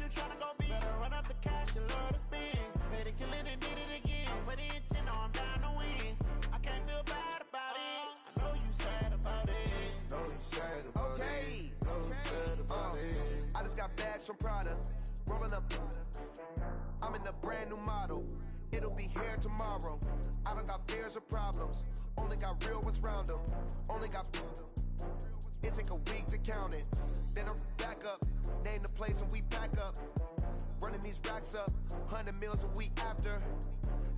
tryna go be. Better run up the cash and love to spend. Better kill it and did it again. With the intent, no, I'm down to win. I can't feel bad about it. I know you sad about it. Know you sad about it. Know you sad about it. I just got bags from Prada. Rolling up. I'm in a brand new model. It'll be here tomorrow. I don't got fears or problems. Only got real ones round them. Only got. It take a week to count it. Then I'm back up. Name the place and we pack up. Running these racks up. 100 meals a week after.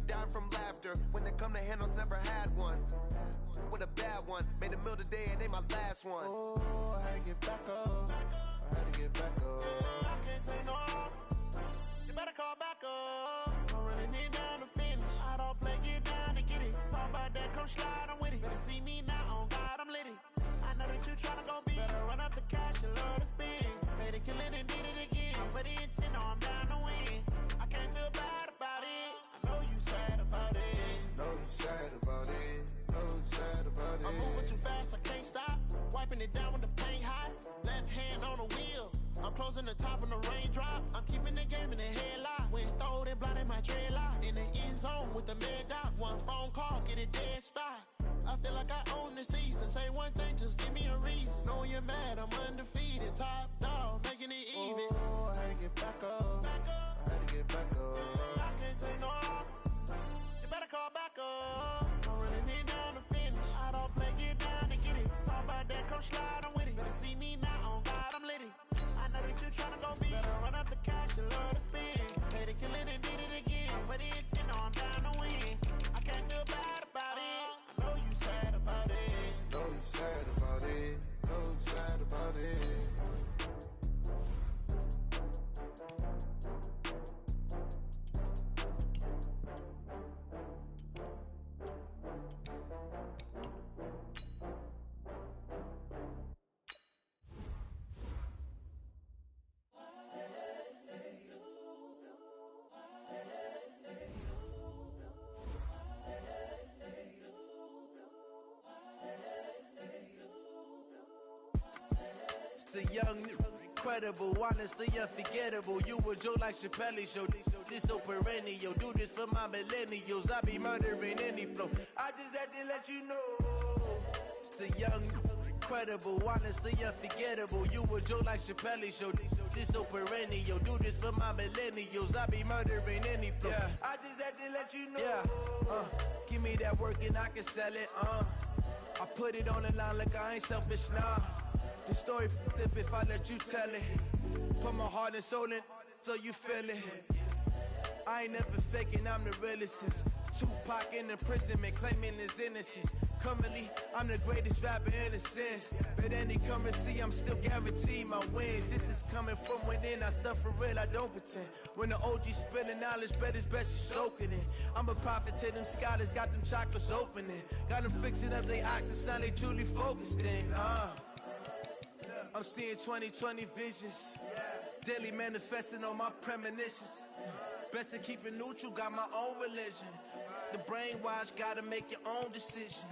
Down from laughter. When they come to handles, never had one. With a bad one. Made a meal today and they my last one. Oh, I had to get back up. I had to get back up. I can't take no loss. You better call back up. I'm running it down to finish. I don't play, get down and get it. Talk about that, come slide, I'm with it. Better see me now, on God, I'm litty. I know that you tryna go be. Better run up the cash and love to spend. Better kill it and did it again. With the intent, no, I'm down to win. I can't feel bad about it. I know you sad about it. Know you sad about it. Know you sad about it. I'm moving too fast, I can't stop. Wiping it down with the paint hot. Left hand on the wheel. I'm closing the top on the raindrop. I'm keeping the game in the headlock. When throwed and blinded my dreadlock. In the end zone with the mad dot. One phone call, get it dead stop. I feel like I own the season. Say one thing, just give me a reason. Knowing you're mad, I'm undefeated. Top dog, making it even. Oh, I had to get back up. I had to get back up. I can't take no loss. You better call back up. I'm running it down to finish. I don't play, get down and get it. Talk about that, come slide, I'm with it. Better see me now, on God, I'm litty. I know that you tryna go be. Better run up the cash and love to spend. Better kill it and did it again. With the intent, no, I'm down to win. I can't feel bad about it. I know you sad about it. Know you sad about it. Know you sad about it. The young, incredible, honestly unforgettable. You a Joe like Chappelle show. This so perennial. Do this for my millennials. I be murdering any flow. I just had to let you know. It's the young, incredible, honestly unforgettable. You a Joe like Chappelle show. This so perennial. Do this for my millennials. I be murdering any flow. Yeah. I just had to let you know. Yeah. Give me that work and I can sell it. I put it on the line like I ain't selfish, nah. The story flip if I let you tell it. Put my heart and soul in so you feel it. I ain't never faking, I'm the realest since Tupac in imprisonment, claiming his innocence. Currently, I'm the greatest rapper in a sense. But any currency, I'm still guaranteed my wins. This is coming from within, I stuff for real, I don't pretend. When the OG spilling knowledge, bet it's best you soak it in. I'm a prophet to them scholars, got them chakras opening. Got them fixing up they octaves, now they truly focused in. I'm seeing 2020 visions. Daily manifesting on my premonitions. Best to keep it neutral, got my own religion. The brainwash, gotta make your own decision.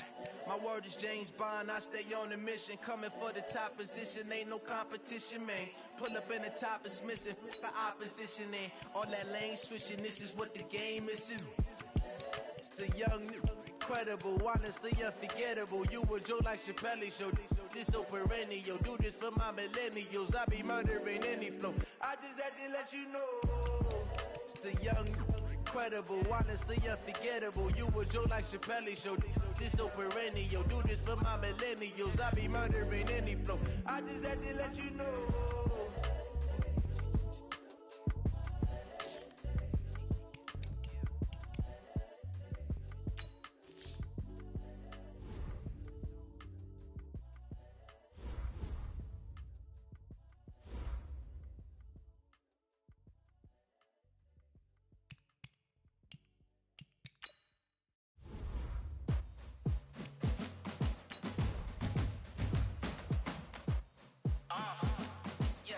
My word is James Bond, I stay on a mission. Coming for the top position, ain't no competition, man. Pull up in the top is missing, the opposition in. All that lane switching, this is what the game is in. It's the young, incredible, honestly unforgettable. You a Joe like Chappelle show. This so perennial. Do this for my millennials. I be murdering any flow. I just had to let you know. It's the young, incredible, honestly unforgettable. You a Joe like Chappelle show. This so perennial. Do this for my millennials. I be murdering any flow. I just had to let you know. Yeah.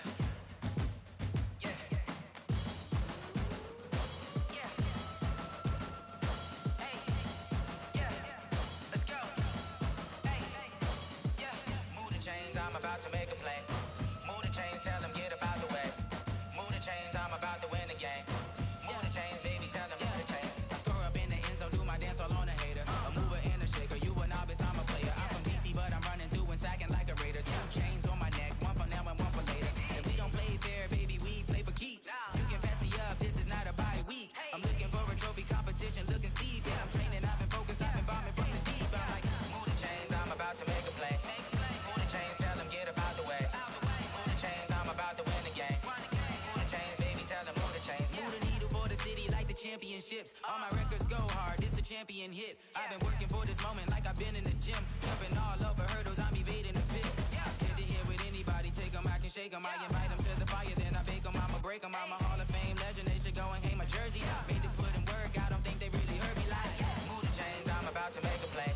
game. Move the chains, baby, tell them move the chains. I score up in the end zone, do my dance all on a hater. A mover and a shaker, you a novice, I'm a player. I'm from DC, but I'm running through and sacking like a raider. 2 chains on my neck, one for now and one for later. If we don't play fair, baby, we play for keeps. You can pass me up, this is not a bye week. I'm looking for a trophy competition, looking steep. Yeah, I'm training, I've been focused, I've been bombing from the deep. I'm like, move the chains, I'm about to make a play. Move the chains, tell them get up out the way. Move the chains, I'm about to win the game. Move the chains, baby, tell them move the chains. Move the needle for the city like the championships. All my records go hard, this a champion hit. I've been working for this moment like I've been in the gym. Jumping all over hurdles, I'm evading the pit. Hit to hit with anybody, take them, I can shake them. I invite them to the fire, then I bake them, I'ma break them. I'm a Hall of Fame legend, they should go and hang my jersey. Made to put in work, I don't think they really heard me like, move the chains, I'm about to make a play.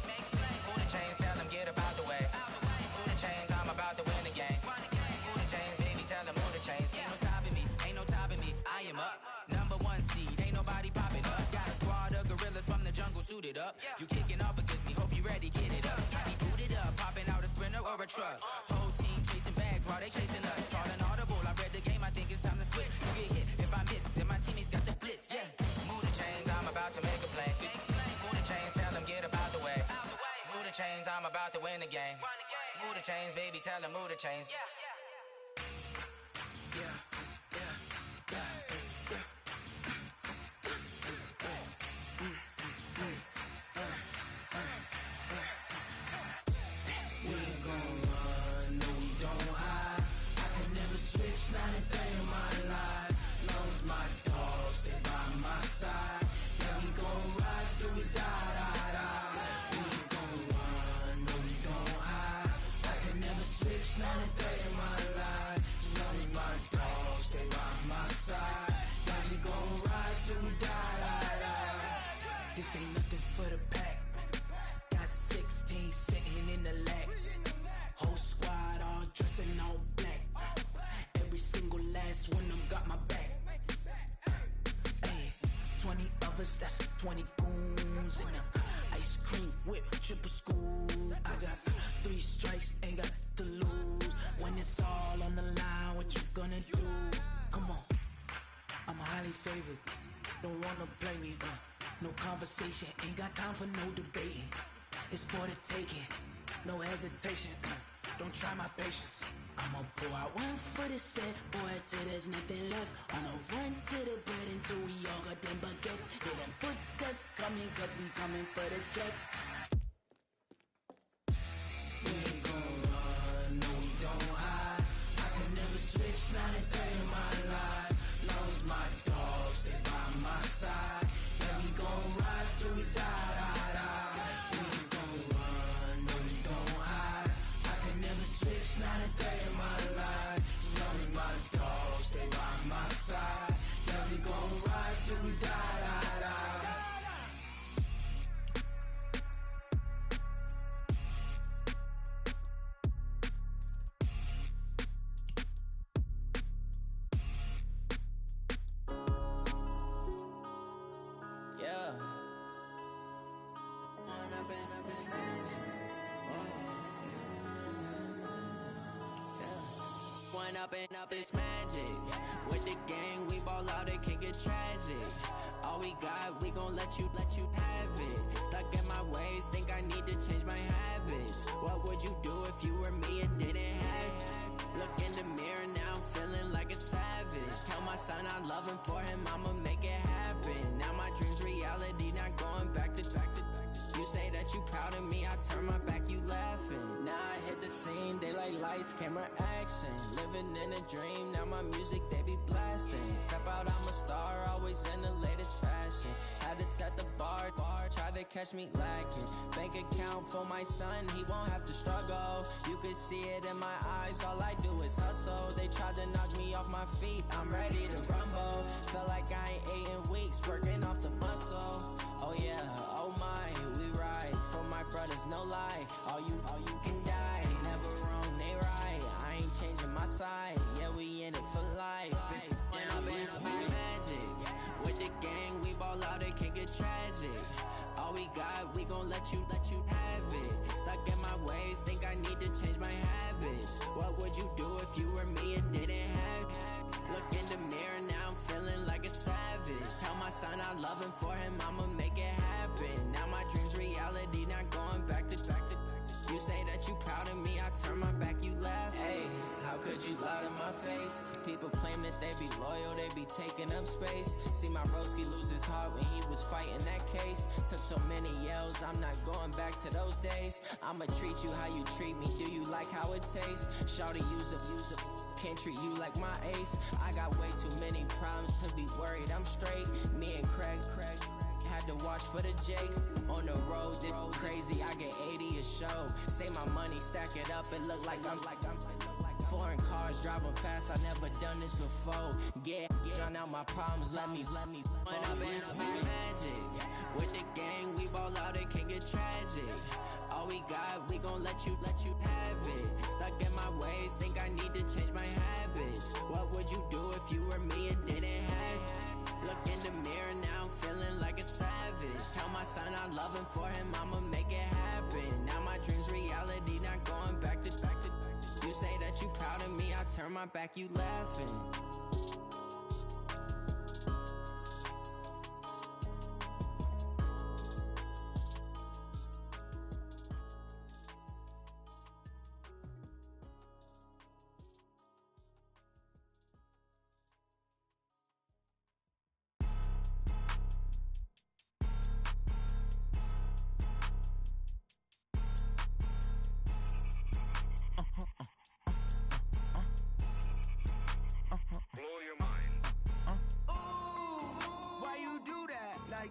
Move the chains, tell them get up out the way. Move the chains, I'm about to win the game. Move the chains, baby, tell them move the chains. Ain't no stopping me, ain't no topping me, I am up. Number 1 seed, ain't nobody popping up. Got a squad of gorillas from the jungle suited up. You kicking off against me, hope you ready, get it up. I be booted up, popping out a sprinter or a truck. Whole team chasing bags while they chasing us. Calling audible, I read the game, I think it's time to switch. You get hit, if I miss, then my teammates got the blitz, yeah. Move the chains, I'm about to make a play. Move the chains, tell them get up out the way. Move the chains, I'm about to win the game. Move the chains, baby, tell them move the chains. Yeah. Not a day in my life, long as my dogs, they by my side. Yeah, we gon' ride till we die. We ain't gon' run, no we don't hide. I can never switch, not a day in my life, as long as my dogs, they by my side. Yeah, we gon' ride till we die. This ain't nothing for the pack. Got 16 sitting in the lap. Whole squad all dressing all black. Every single last one of them got my back. Hey, 20 of us, that's 20 goons. And ice cream whip, triple school. I got 3 strikes, ain't got to lose. When it's all on the line, what you gonna do? Come on, I'm highly favored. Don't wanna play me, no conversation, ain't got time for no debating. It's for the taking, no hesitation. Don't try my patience. I'ma pour out one for the set, boy, till there's nothing left. On a run to the bed until we all got them baguettes. Hear them footsteps coming, cause we coming for the check. We ain't gon' run, no we don't hide. I could never switch, not a day in my life. Long as my dogs, they by my side. Yeah, we gon' ride till we die. We ain't gon' run, no we don't hide. I could never switch, not a day in my life. As long as my dogs, they by my side. Yeah, we gon' ride till we die. Up this magic. With the gang, we ball out, it can get tragic. All we got, we gon' let you have it. Stuck in my ways, think I need to change my habits. What would you do if you were me and didn't have it? Look in the mirror, now I'm feeling like a savage. Tell my son I love him, for him I'ma make it happen. Now my dream's reality, not going back to. You say that you proud of me, I turn my back, you laughing. Now I hit the scene, they like lights, camera, action. Living in a dream, now my music, they be blasting. Step out, I'm a star, always in the latest fashion. Had to set the bar, try to catch me lacking. Bank account for my son, he won't have to struggle. You could see it in my eyes, all I do is hustle. They tried to knock me off my feet, I'm ready to rumble. Felt like I ain't ate in weeks, working off the muscle. Oh yeah, oh my, we ride for my brothers, no lie. All you can die, never wrong, they right. I ain't changing my side, yeah, we in it for life. When I've been up, it's magic. With the gang, we ball out, it can get tragic. All we got, we gon' let you have it. Stuck in my ways, think I need to change my habits. What would you do if you were me and didn't have it? Look in the mirror, now I'm feeling like a son, I love him, for him, I'ma make it happen. Now my dream's reality, not going back to. You say that you proud of me, I turn my back, you laugh. Hey, how could you lie to my face? People claim that they be loyal, they be taking up space. See my broski lose his heart when he was fighting that case. Took so many yells, I'm not going back to those days. I'ma treat you how you treat me, do you like how it tastes? Shawty, use up, can't treat you like my ace. I got way too many problems to be worried, I'm straight. Me and Craig had to watch for the Jakes. On the road, this crazy, I get 80 a show. Say my money, stack it up, it look like I'm foreign cars, driving fast, I never done this before. Drown out my problems, let me When up and it's magic. With the gang, we ball out, it can get tragic. All we got, we gon' let you have it. Stuck in my ways, think I need to change my habits. What would you do if you were me and didn't have it? Look in the mirror now, I'm feeling like a savage. Tell my son I love him, for him, I'ma make it happen. Now my dream's reality, not going back to. You say that you proud of me, I turn my back, you laughing.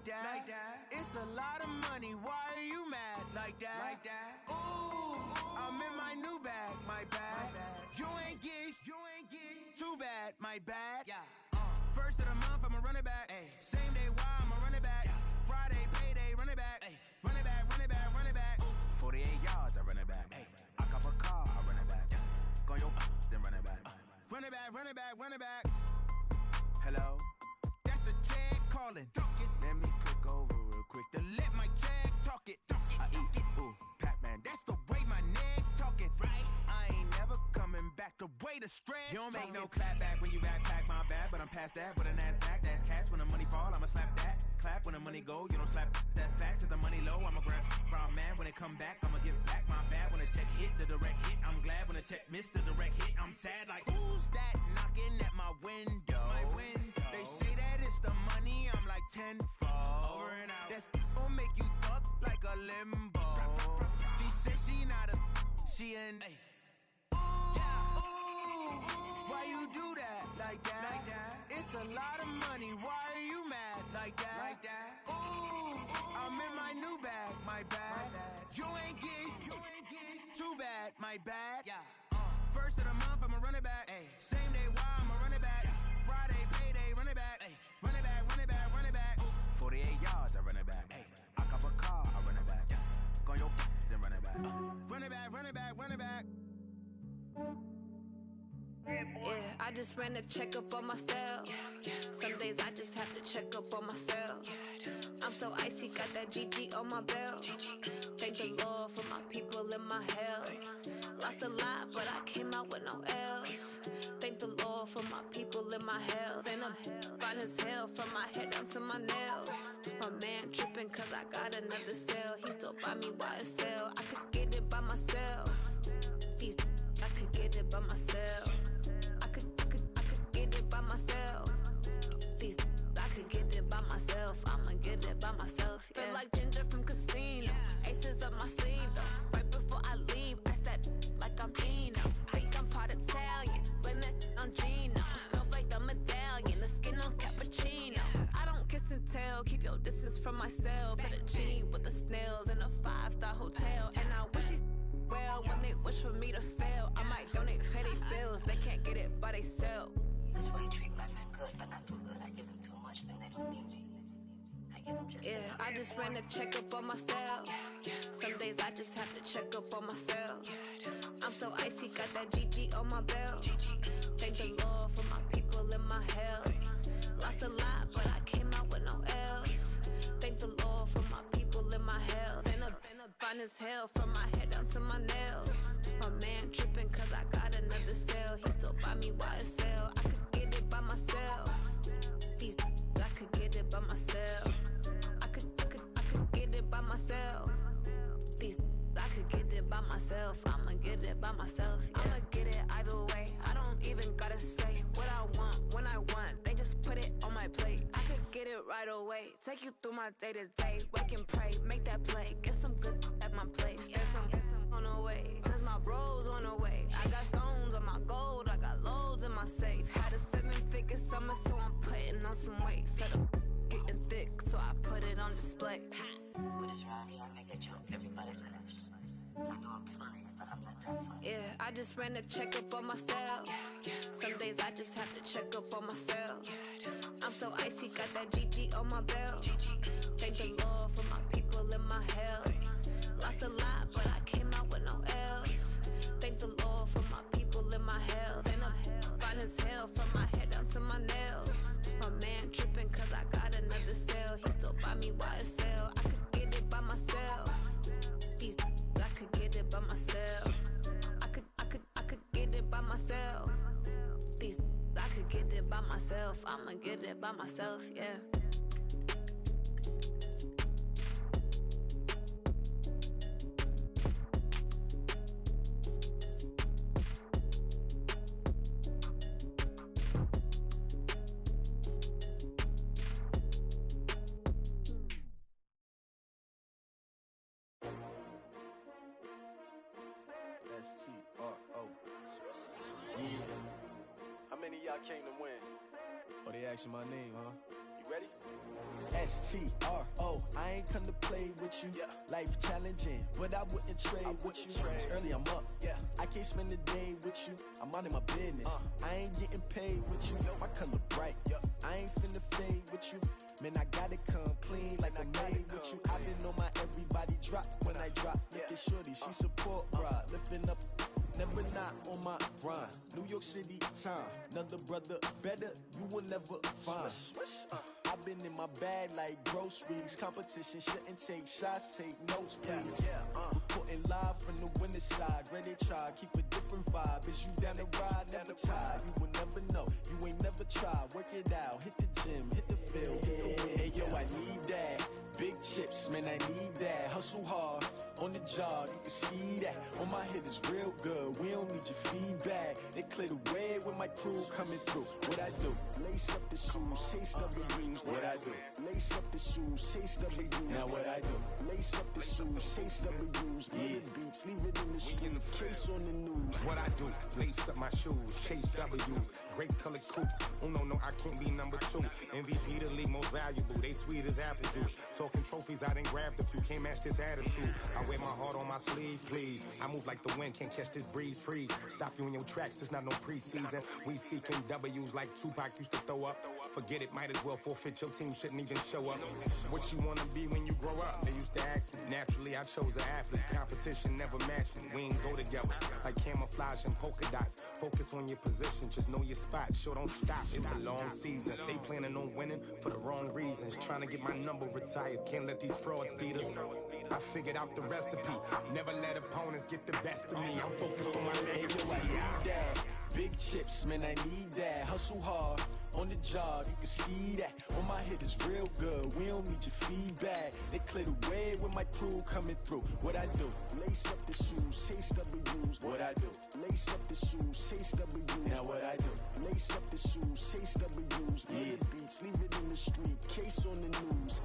Like that. It's a lot of money, why are you mad? Like that. Ooh, I'm in my new bag, my bad. You ain't get too bad, my bad. First of the month, I'ma run it back. Same day, why I'ma run it back. Friday, payday, run it back. Run it back, run it back, run it back. 48 yards, I run it back. I cop a car, I run it back. Go your then run it back. Run it back, run it back, run it back. Hello? That's the check calling. Let me click over real quick to let my check talk it. I eat it, ooh, Pac-Man. That's the way my neck talking. Right? I ain't never coming back. The way the stress. You don't make no clap back when you backpack, my bad. But I'm past that with a NASDAQ. That's cash when the money fall. I'ma slap that. Clap when the money go. You don't slap. That's facts. If the money low, I'ma grab brown man. When it come back, I'ma give it back. My bad when the check hit the direct hit. I'm glad when the check missed the direct hit. I'm sad like who's that knocking at my window? My window. They say that it's the money. I'm like tenfold. Over and out. That's gon' make you up like a limbo. She said she not a. She an. Why you do that? Like that? It's a lot of money. Why are you mad? Like that? Ooh, I'm in my new bag, my bad. You ain't get too bad, my bad. First of the month, I'ma run it back. Same day, why I'ma run it back. Friday, payday, run it back. Run it back, run it back, run it back. 48 yards, I run it back. I cop a car, I run it back. Go your then run it back. Run it back, run it back, run it back. Yeah, I just ran a checkup on myself. Some days I just have to check up on myself. I'm so icy, got that GG on my belt. Thank the Lord for my people in my health. Lost a lot, but I came out with no else. Thank the Lord for my people in my health. And I'm fine as hell from my head down to my nails. My man tripping cause I got another cell. He still buy me YSL. I could get it by myself. I could get it by myself. I could get it by myself. I could get it by myself. I'ma get it by myself. Yeah. Feel like Ginger from Casino. Aces up my sleeve though. Right before I leave, I said like I'm Dino. Think I'm part Italian. Blame it on Gino. Smells like the medallion. The skin on cappuccino. I don't kiss and tell. Keep your distance from myself. For the genie with the snails in a 5-star hotel. And I wish he's well when they wish for me to fail. I might donate petty bills. They can't get it by they sell. That's why you treat my men good, but not too good. I give them too much, then they don't need me. I give them just enough. I just ran a checkup on myself. Some days I just have to check up on myself. I'm so icy, got that GG on my belt. Thank the Lord for my people in my health. Lost a lot, but I came out with no else. Thank the Lord for my people in my health. And I'm fine as hell from my head down to my nails. My man tripping cause I got another cell. He still buy me YSL. I could get it by myself. I could get it by myself. by myself. Yeah. I'ma get it either way. I don't even gotta say what I want when I want. They just put it on my plate. I could get it right away. Take you through my day to day. Wake and pray, make that play. Get some good at my place. There's some on the way, cause my bros on the way. I got stones on my gold, I got loads in my safe. Had a 7-figure summer, so I'm putting on some weight. Set up getting thick, so I put it on display. With this round here, I make a joke, everybody laughs. I know I'm funny, but I'm not that funny. Yeah, I just ran a checkup on myself. Some days I just have to check up on myself. I'm so icy, got that GG on my belt. Thank the Lord for my people in my health. Lost a lot, but I came out with no else. Thank the Lord for my people in my health. And I'm fine as hell from my head down to my nails. My man tripping cause I got another sale. He still buy me YSL. I could get it by myself. These I could get it by myself. I could get it by myself. These I could get it by myself. I'ma get it by myself, yeah. STRO. Yeah. How many of y'all came to win? Oh, they asking my name, huh? You ready? STRO. I ain't come to play with you. Yeah. Life challenging, but I wouldn't trade with you. It's early, I'm up. Yeah. I can't spend the day with you. I'm minding my business. I ain't getting paid with you. My color bright. I ain't finna fade with you. Man, I gotta come clean like I made with you. I've been on my everybody drop when I drop. Look at shorty, she support, bruh. Lifting up, never not on my grind. New York City time, another brother better, you will never find. I've been in my bag like groceries. Competition shouldn't take shots, take notes, please. Reporting live from the winning side. Ready to try, keep a different vibe. Is you down the ride, never tired. You will never know, you ain't never tried. Work it out, hit the gym, hit the field, hit the win. Hey yo, I need that. Big chips, man, I need that. Hustle hard, on the job, you can see that. On my head is real good, we don't need your feedback. They clear the way with my crew coming through. What I do? Lace up the shoes, chase W's. What I do? Lace up the shoes, chase W's. Now what I do? Lace up the shoes, chase W's. Yeah. Beats, leave it in the street, case on the news. What I do? Lace up my shoes, chase W's. Great colored coops. Oh no, I can't be number 2. MVP the league most valuable. They sweet as apple juice. Talking trophies, I done grabbed a few. Can't match this attitude. I wear my heart on my sleeve, please. I move like the wind, can't catch this breeze, freeze. Stop you in your tracks, there's not no preseason. We seeking W's like Tupac used to throw up. Forget it, might as well forfeit. Your team shouldn't even show up. What you wanna be when you grow up? They used to ask me. Naturally, I chose an athlete. Competition never matched me. We ain't go together like camouflage and polka dots. Focus on your position, just know your spot. Sure, don't stop. It's a long season. They planning on winning for the wrong reasons. Trying to get my number retired. Can't let these frauds beat us. I figured out the recipe. Never let opponents get the best of me. I'm focused on my legacy. I need that. Big chips, man, I need that. Hustle hard, on the job, you can see that. On my head is real good, we don't need your feedback. They clear the way with my crew coming through. What I do? Lace up the shoes, chase W's. What I do? Lace up the shoes, chase W's. Now what I do? Lace up the shoes, chase W's. Yeah. Beats, leave it in the street, case on the news.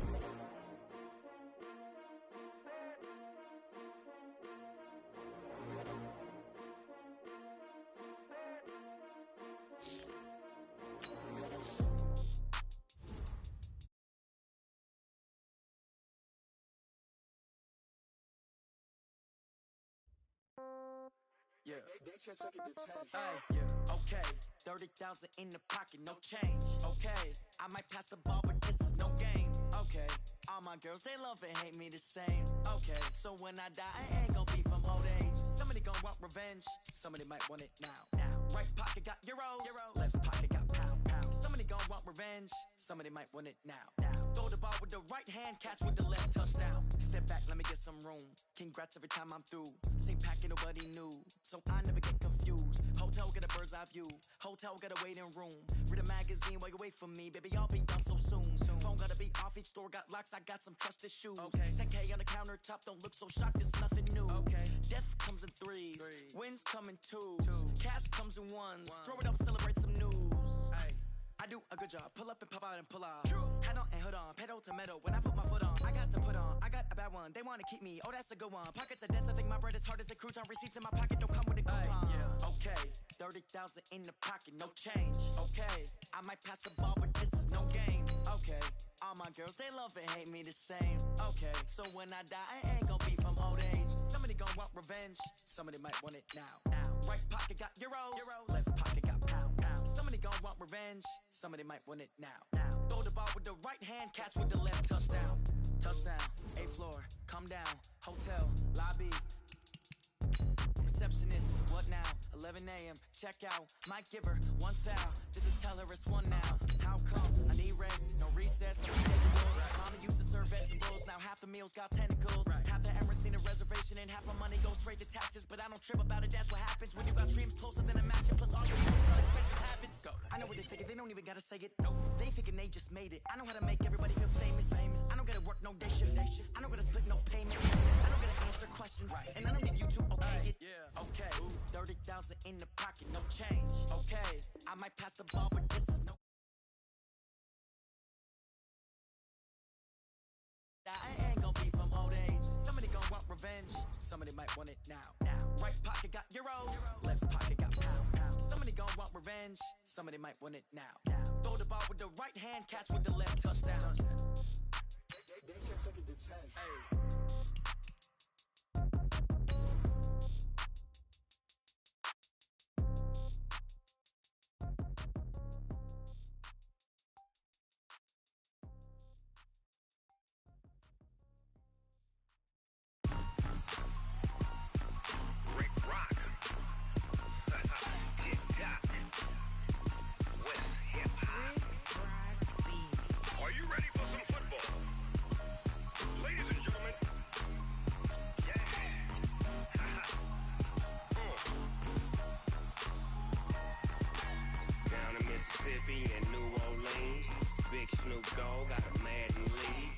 Yeah. Yeah. Okay. 30,000 in the pocket, no change. Okay. I might pass the ball, but this is no game. Okay. All my girls, they love and hate me the same. Okay. So when I die, I ain't gonna be from old age. Somebody gonna want revenge. Somebody might want it now. Right pocket got euros. Left pocket got pound. Somebody gonna want revenge. Somebody might want it now. Throw the ball with the right hand, catch with the left, touchdown. Step back, let me get some room. Congrats every time I'm through. Same packet, nobody knew, so I never get confused. Hotel got a bird's eye view. Hotel got a waiting room. Read a magazine while you wait for me, baby. I'll be done so soon. Phone gotta be off. Each store got locks. I got some trusted shoes. Okay. 10K on the countertop. Don't look so shocked. It's nothing new. Okay. Death comes in threes. Wins come in twos. Cash comes in ones. Throw it up, celebrate some news. I do a good job. Pull up and pop out and pull out. Head on and hood on. Pedal to metal. When I put my foot on, I got to put on. I got a bad one. They want to keep me. Oh, that's a good one. Pockets are dense. I think my bread is hard as a crouton. Receipts in my pocket don't come with a coupon. Okay, 30,000 in the pocket, no change. Okay, I might pass the ball, but this is no game. Okay, all my girls, they love and hate me the same. Okay, so when I die, I ain't gonna be from old age. Somebody gonna want revenge. Somebody might want it now. Right pocket got euros. Left pocket got pounds. Somebody gon' want revenge. Somebody might want it now. Throw the ball with the right hand, catch with the left. Touchdown. Touchdown. 8th floor. Come down. Hotel. Lobby. Receptionist. What now? 11 a.m. Check out. Might give her one foul. Just to tell her it's one now. How come? I need rest. No recess. Mama used to serve vegetables. Now half the meals got tentacles. Half the Emirates need a reservation and half my money goes straight to taxes. But I don't trip about it. That's what happens when you got dreams closer than a match. And plus all your unexpected habits. I know what they figure. They don't even gotta say it. Nope. They ain't thinking they just made it. I know how to make everybody feel famous. I don't gotta work no day shift. I don't gotta split no payment. I don't gotta answer questions. And I don't need you to okay it. Okay. 30,000 in the pocket, no change. Okay. I might pass the ball, but this is no. I ain't gonna be from old age. Somebody gonna want revenge. Somebody might want it now. Right pocket got euros. Left pocket got pounds. Somebody gonna want revenge. Somebody might want it now. Throw the ball with the right hand, catch with the left. Touchdown. They can't take it to 10. And New Orleans, Big Snoop Dogg got a Madden lead.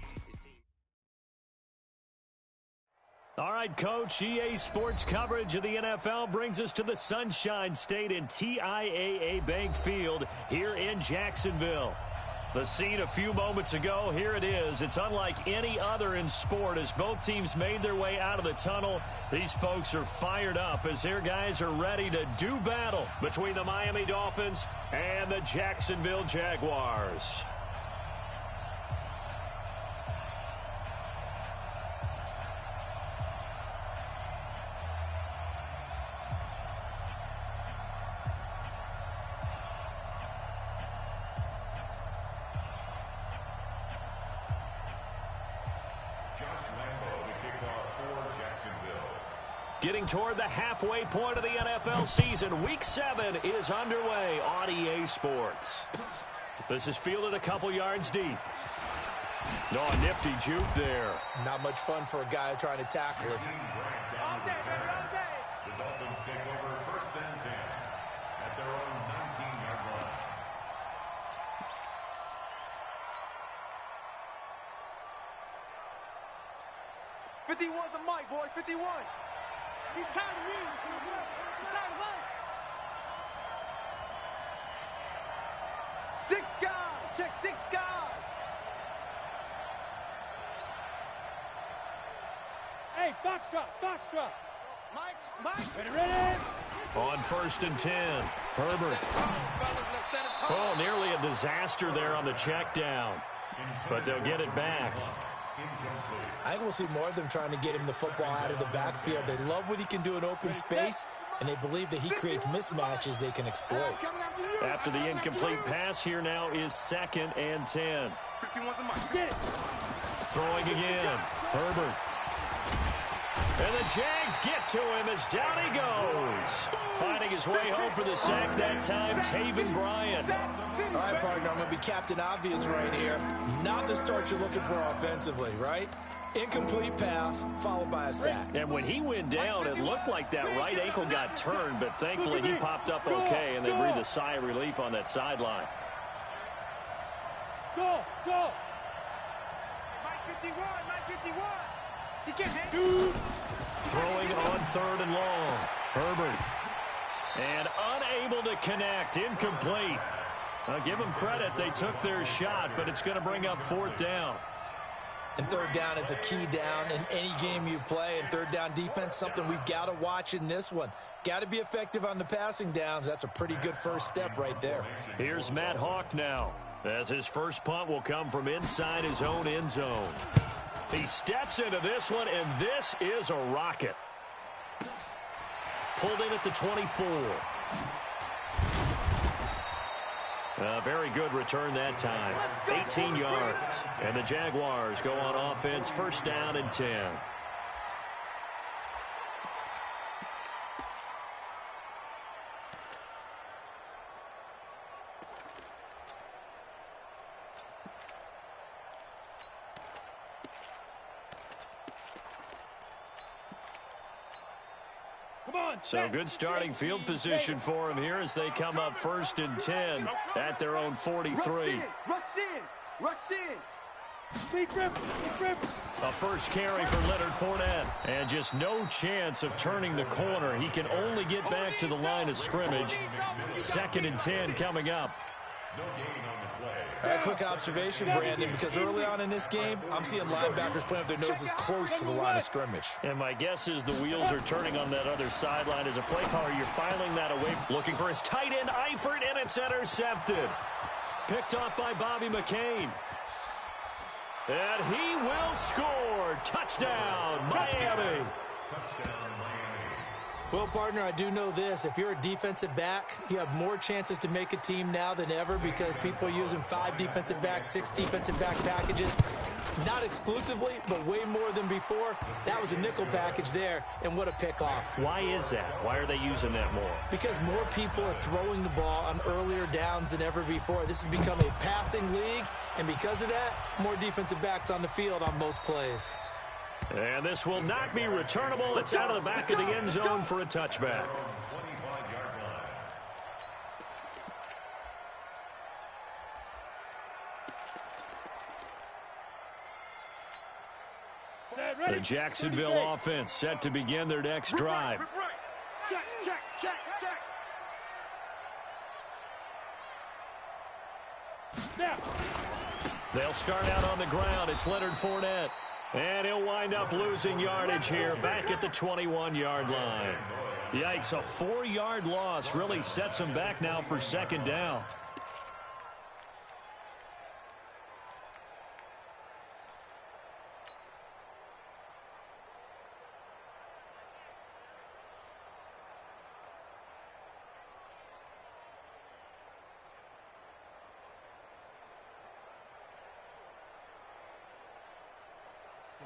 All right, Coach, EA Sports coverage of the NFL brings us to the Sunshine State in TIAA Bank Field here in Jacksonville. The scene a few moments ago, here it is. It's unlike any other in sport as both teams made their way out of the tunnel. These folks are fired up as their guys are ready to do battle between the Miami Dolphins and the Jacksonville Jaguars. Getting toward the halfway point of the NFL season, Week 7 is underway on EA Sports. This is fielded a couple yards deep. Oh, a nifty juke there. Not much fun for a guy trying to tackle it. All day, baby, all day. The Dolphins take over 1st and 10 at their own 19-yard line. "51's the mic, boys. 51. He's tired of me. He's tired of us. 6 guys. Check 6 guys. Hey, Foxtrot. Mike. Ready. On 1st and 10, Herbert. Oh, nearly a disaster there on the check down. But they'll get it back. I think we'll see more of them trying to get him the football out of the backfield. They love what he can do in open space, and they believe that he creates mismatches they can exploit. After the incomplete pass, here now is 2nd and 10. Throwing again, Herbert. And the Jags get to him as down he goes. Finding his way home for the sack that time, Taven Bryan. All right, partner, I'm going to be Captain Obvious right here. Not the start you're looking for offensively, right? Incomplete pass, followed by a sack. And when he went down, it looked like that right ankle got turned, but thankfully he popped up okay, and they breathed a sigh of relief on that sideline. Go. Mike 51. Throwing on 3rd and long. Herbert. And unable to connect. Incomplete. I'll give them credit. They took their shot, but it's going to bring up 4th down. And 3rd down is a key down in any game you play. And 3rd down defense, something we've got to watch in this one. Got to be effective on the passing downs. That's a pretty good first step right there. Here's Matt Hawk now, as his first punt will come from inside his own end zone. He steps into this one, and this is a rocket. Pulled in at the 24. A very good return that time. 18 yards. And the Jaguars go on offense, 1st down and 10. So good starting field position for him here as they come up 1st and 10 at their own 43. Rush in. A first carry for Leonard Fournette. And just no chance of turning the corner. He can only get back to the line of scrimmage. 2nd and 10 coming up. A quick observation, Brandon, because early on in this game, I'm seeing linebackers playing with their noses close to the line of scrimmage. And my guess is the wheels are turning on that other sideline. As a play caller, you're filing that away, looking for his tight end, Eifert, and it's intercepted. Picked off by Bobby McCain. And he will score. Touchdown, Miami. Well, partner, I do know this. If you're a defensive back, you have more chances to make a team now than ever because people are using 5 defensive backs, 6 defensive back packages. Not exclusively, but way more than before. That was a nickel package there, and what a pick-off. Why is that? Why are they using that more? Because more people are throwing the ball on earlier downs than ever before. This has become a passing league, and because of that, more defensive backs on the field on most plays. And this will not be returnable. It's out of the back of the end zone for a touchback. The Jacksonville offense set to begin their next drive. Check. Now. They'll start out on the ground. It's Leonard Fournette. And he'll wind up losing yardage here back at the 21-yard line. Yikes, a 4-yard loss really sets him back now for 2nd down.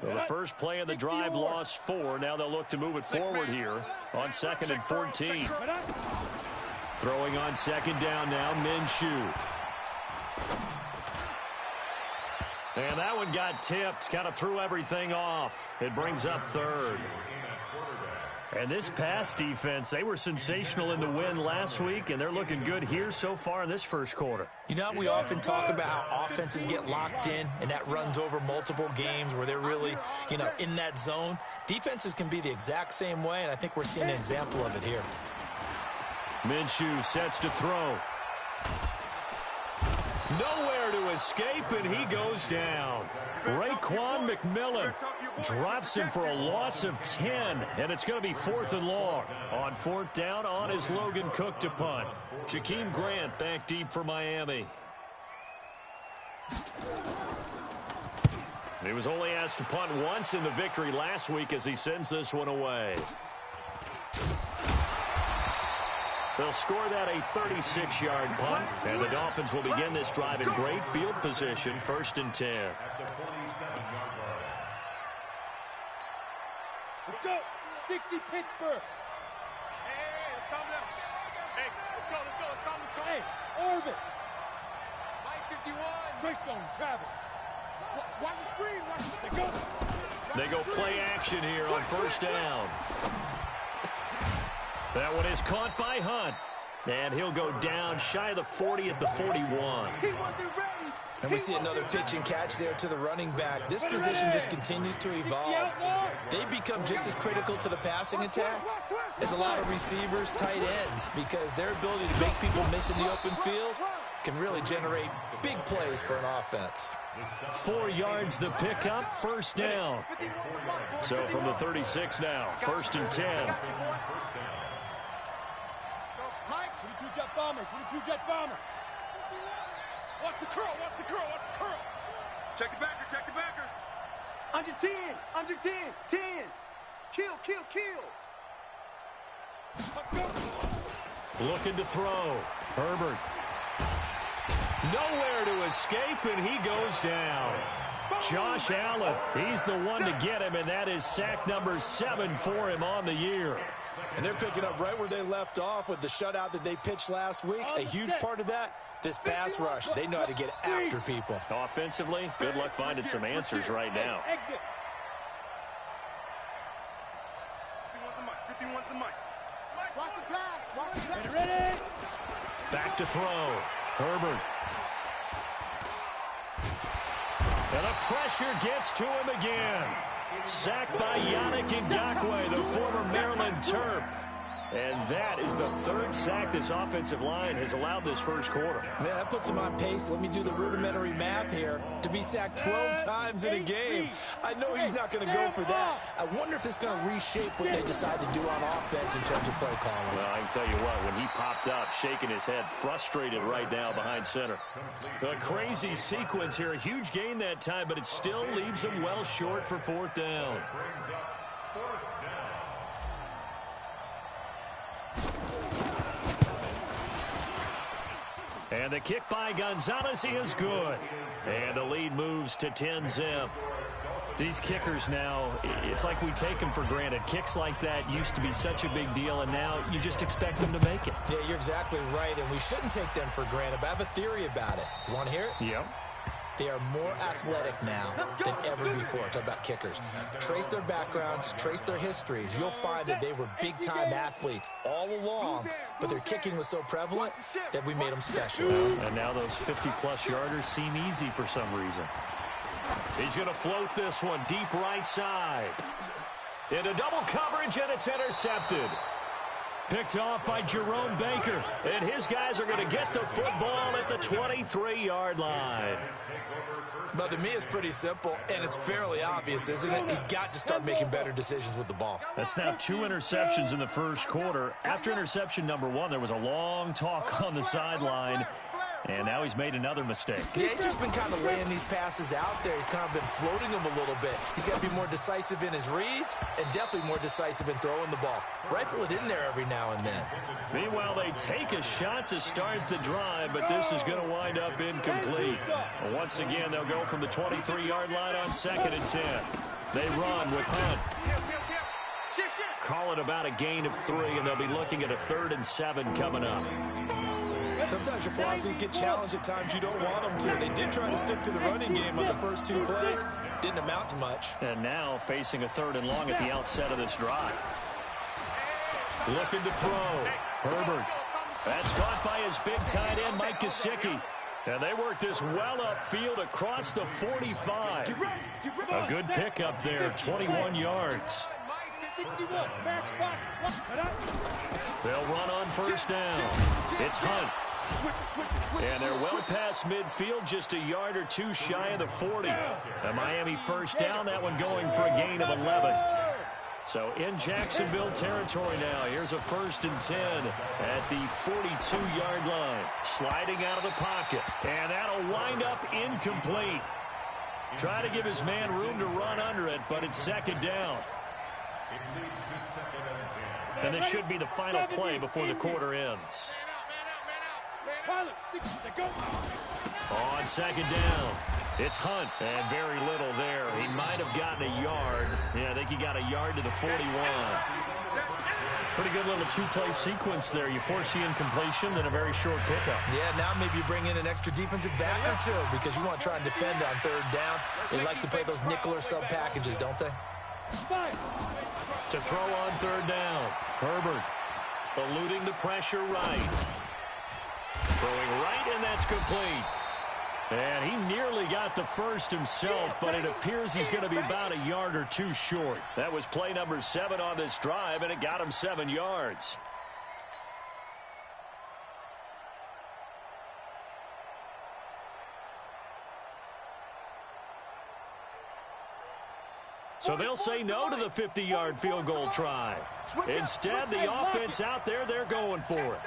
So the first play of the drive lost 4. Now they'll look to move it forward here on 2nd and 14. Throwing on 2nd down now, Minshew. And that one got tipped, kind of threw everything off. It brings up 3rd. And this pass defense, they were sensational in the win last week, and they're looking good here so far in this first quarter. You know, we often talk about how offenses get locked in, and that runs over multiple games where they're really, in that zone. Defenses can be the exact same way, and I think we're seeing an example of it here. Minshew sets to throw. Nowhere to escape, and he goes down. Raekwon McMillan drops him for a loss of 10, and it's going to be 4th and long. On 4th down, on is Logan Cook to punt. Jakeem Grant back deep for Miami. He was only asked to punt once in the victory last week as he sends this one away. They'll score that a 36-yard punt, and the Dolphins will begin this drive in great field position, 1st and 10. Let's go. 60 Pittsburgh. Hey, let's calm down. Hey, let's go. Hey, Orbit. Mike 51. Greystone, Travis. Watch the screen. They go play action here on 1st down. That one is caught by Hunt. And he'll go down shy of the 40 at the 41. He wasn't ready. And we see another pitch and catch there to the running back. This position just continues to evolve. They become just as critical to the passing attack as a lot of receivers, tight ends, because their ability to make people miss in the open field can really generate big plays for an offense. 4 yards the pickup, first down. So from the 36 now, 1st and 10. Mike, 22 jet bomber, 22 jet bomber. Watch the curl, watch the curl, watch the curl. Check the backer, check the backer. Under 10, under 10, 10. Kill, kill, kill. Looking to throw. Herbert. Nowhere to escape, and he goes down. Josh Allen, he's the one to get him, and that is sack number 7 for him on the year. And they're picking up right where they left off with the shutout that they pitched last week. A huge part of that, this pass rush. They know how to get after people. Offensively, good luck finding some answers right now. 51's the mic. Watch the pass, watch the pass. Ready? Back to throw. Herbert. And the pressure gets to him again. Sacked by Yannick Ngakoue, the former Maryland Terp. And that is the 3rd sack this offensive line has allowed this first quarter. Man, that puts him on pace. Let me do the rudimentary math here. To be sacked 12 times in a game. I know he's not going to go for that. I wonder if it's going to reshape what they decide to do on offense in terms of play calling. Well, I can tell you what, when he popped up, shaking his head, frustrated right now behind center. A crazy sequence here. A huge gain that time, but it still leaves him well short for 4th down. And the kick by Gonzalez is good. And the lead moves to 10-zip. These kickers now, it's like we take them for granted. Kicks like that used to be such a big deal, and now you just expect them to make it. Yeah, you're exactly right, and we shouldn't take them for granted, but I have a theory about it. You want to hear it? Yep. They are more athletic now than ever before. Talk about kickers. Trace their backgrounds, trace their histories. You'll find that they were big-time athletes all along, but their kicking was so prevalent that we made them special. And now those 50-plus yarders seem easy for some reason. He's going to float this one deep right side. Into double coverage, and it's intercepted. Picked off by Jerome Baker. And his guys are going to get the football at the 23-yard line. But to me, it's pretty simple, and it's fairly obvious, isn't it? He's got to start making better decisions with the ball. That's now 2 interceptions in the first quarter. After interception number 1, there was a long talk on the sideline. And now he's made another mistake. Yeah, he's just been kind of laying these passes out there. He's kind of been floating them a little bit. He's got to be more decisive in his reads and definitely more decisive in throwing the ball. Rifle it in there every now and then. Meanwhile, they take a shot to start the drive, but this is going to wind up incomplete. Once again, they'll go from the 23-yard line on 2nd and 10. They run with Hunt. Call it about a gain of 3, and they'll be looking at a 3rd and 7 coming up. Sometimes your philosophies get challenged at times you don't want them to. They did try to stick to the running game on the first 2 plays. Didn't amount to much. And now facing a 3rd and long at the outset of this drive. Looking to throw. Herbert. That's caught by his big tight end, Mike Gesicki. And they work this well upfield across the 45. A good pickup there, 21 yards. They'll run on 1st down. It's Hunt. And they're well past midfield, just a yard or 2 shy of the 40. A Miami 1st down, that one going for a gain of 11. So in Jacksonville territory now, here's a 1st and 10 at the 42-yard line. Sliding out of the pocket, and that'll wind up incomplete. Try to give his man room to run under it, but it's 2nd down. And this should be the final play before the quarter ends. On 2nd down, it's Hunt, and very little there. He might have gotten a yard. Yeah, I think he got a yard to the 41. Pretty good little 2-play sequence there. You force the incompletion, then a very short pickup. Yeah, now maybe you bring in an extra defensive back or 2 because you want to try and defend on 3rd down. They like to play those nickel or sub packages, don't they? To throw on 3rd down, Herbert eluding the pressure right. Throwing right, and that's complete. And he nearly got the first himself, but it appears he's going to be about a yard or two short. That was play number 7 on this drive, and it got him 7 yards. So they'll say no to the 50-yard field goal try. Instead, the offense out there, they're going for it.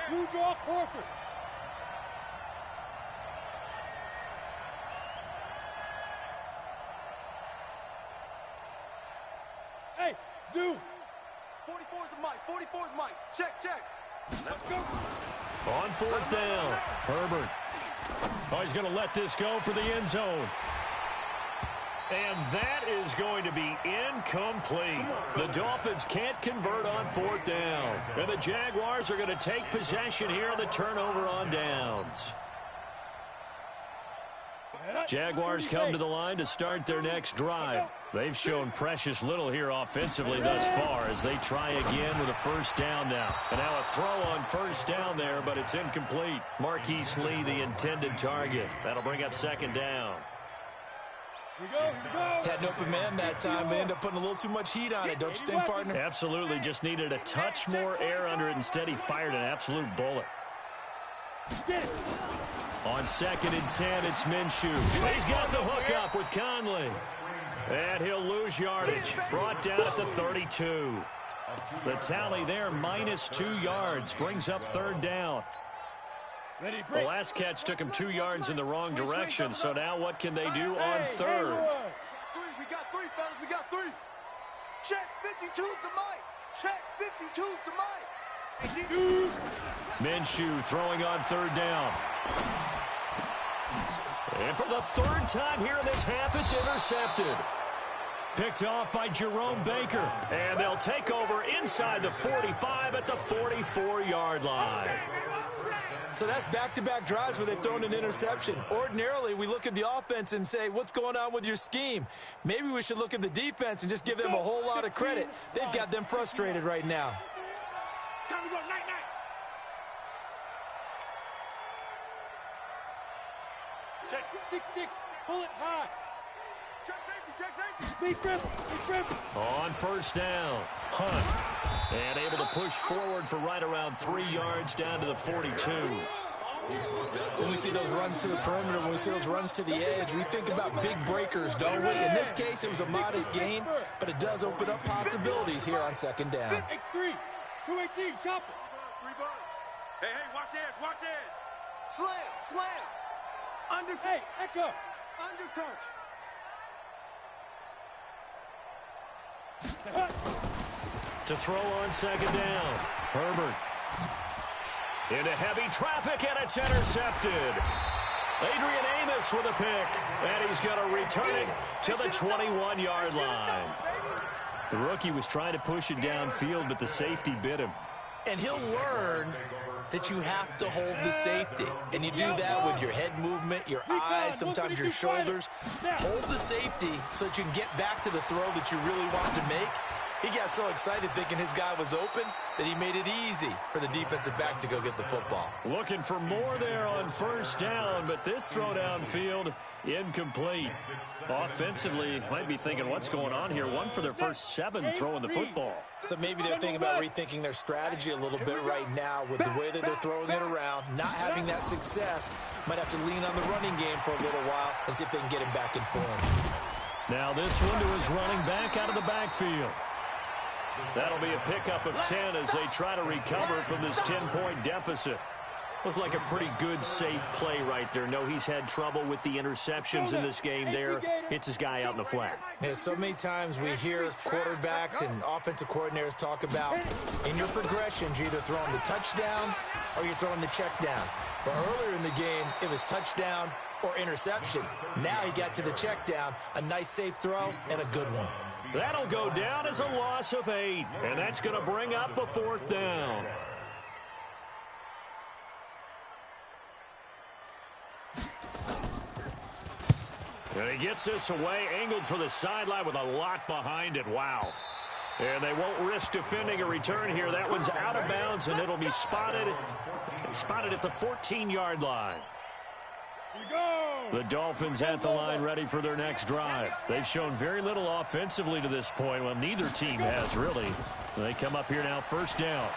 Two draw Corcoran. Hey, Zoo. 44's the mic. 44's mic. Check. Let's go. On 4th down, Herbert. Oh, he's going to let this go for the end zone. And that is going to be incomplete. The Dolphins can't convert on 4th down. And the Jaguars are going to take possession here on the turnover on downs. Jaguars come to the line to start their next drive. They've shown precious little here offensively thus far as they try again with a 1st down now. And now a throw on 1st down there, but it's incomplete. Marquise Lee, the intended target. That'll bring up 2nd down. Had an open man that time, but ended up putting a little too much heat on it, don't you think, partner? Absolutely. Just needed a touch more air under it. Instead, he fired an absolute bullet. On 2nd and 10, it's Minshew. He's got the hook up with Conley. And he'll lose yardage. Brought down at the 32. The tally there, minus 2 yards. Brings up 3rd down. The last catch took him 2 yards in the wrong direction, so now what can they do on 3rd? We got 3, fellas. We got 3. Check 52's the mic. Check 52's the mic. Minshew throwing on 3rd down. And for the 3rd time here in this half, it's intercepted. Picked off by Jerome Baker. And they'll take over inside the 45 at the 44-yard line. So that's back-to-back drives where they've thrown an interception. Ordinarily, we look at the offense and say, what's going on with your scheme? Maybe we should look at the defense and just give them a whole lot of credit. They've got them frustrated right now. Time to go, night. Check 6-6, pull it high. Check safety. Be friendly. On 1st down, Hunt. And able to push forward for right around 3 yards down to the 42. When we see those runs to the perimeter, when we see those runs to the edge, we think about big breakers, don't we? In this case, it was a modest gain, but it does open up possibilities here on 2nd down. X3, 218, chop it. Hey, watch edge. Slam. Hey, Echo, undercut. To throw on 2nd down, Herbert. Into heavy traffic, and it's intercepted. Adrian Amos with a pick, and he's going to return it to the 21-yard line. The rookie was trying to push it downfield, but the safety bit him. And he'll learn that you have to hold the safety. And you do that with your head movement, your eyes, sometimes your shoulders. Hold the safety so that you can get back to the throw that you really want to make. He got so excited thinking his guy was open that he made it easy for the defensive back to go get the football. Looking for more there on 1st down, but this throw downfield, incomplete. Offensively, might be thinking, what's going on here? 1 for their first 7 throwing the football. So maybe they're thinking about rethinking their strategy a little bit right now with the way that they're throwing it around, not having that success. Might have to lean on the running game for a little while and see if they can get him back in form. Now this one to his running back out of the backfield. That'll be a pickup of 10 as they try to recover from this 10-point deficit. Looked like a pretty good, safe play right there. No, he's had trouble with the interceptions in this game there. Hits his guy out in the flat. Yeah, so many times we hear quarterbacks and offensive coordinators talk about in your progressions, you're either throwing the touchdown or you're throwing the check down. But earlier in the game, it was touchdown or interception. Now he got to the check down, a nice safe throw, and a good one. That'll go down as a loss of 8, and that's going to bring up a 4th down. And he gets this away, angled for the sideline with a lot behind it. Wow. And they won't risk defending a return here. That one's out of bounds, and it'll be spotted at the 14-yard line. The Dolphins at the line ready for their next drive. They've shown very little offensively to this point. Well, neither team has, really. They come up here now, first down.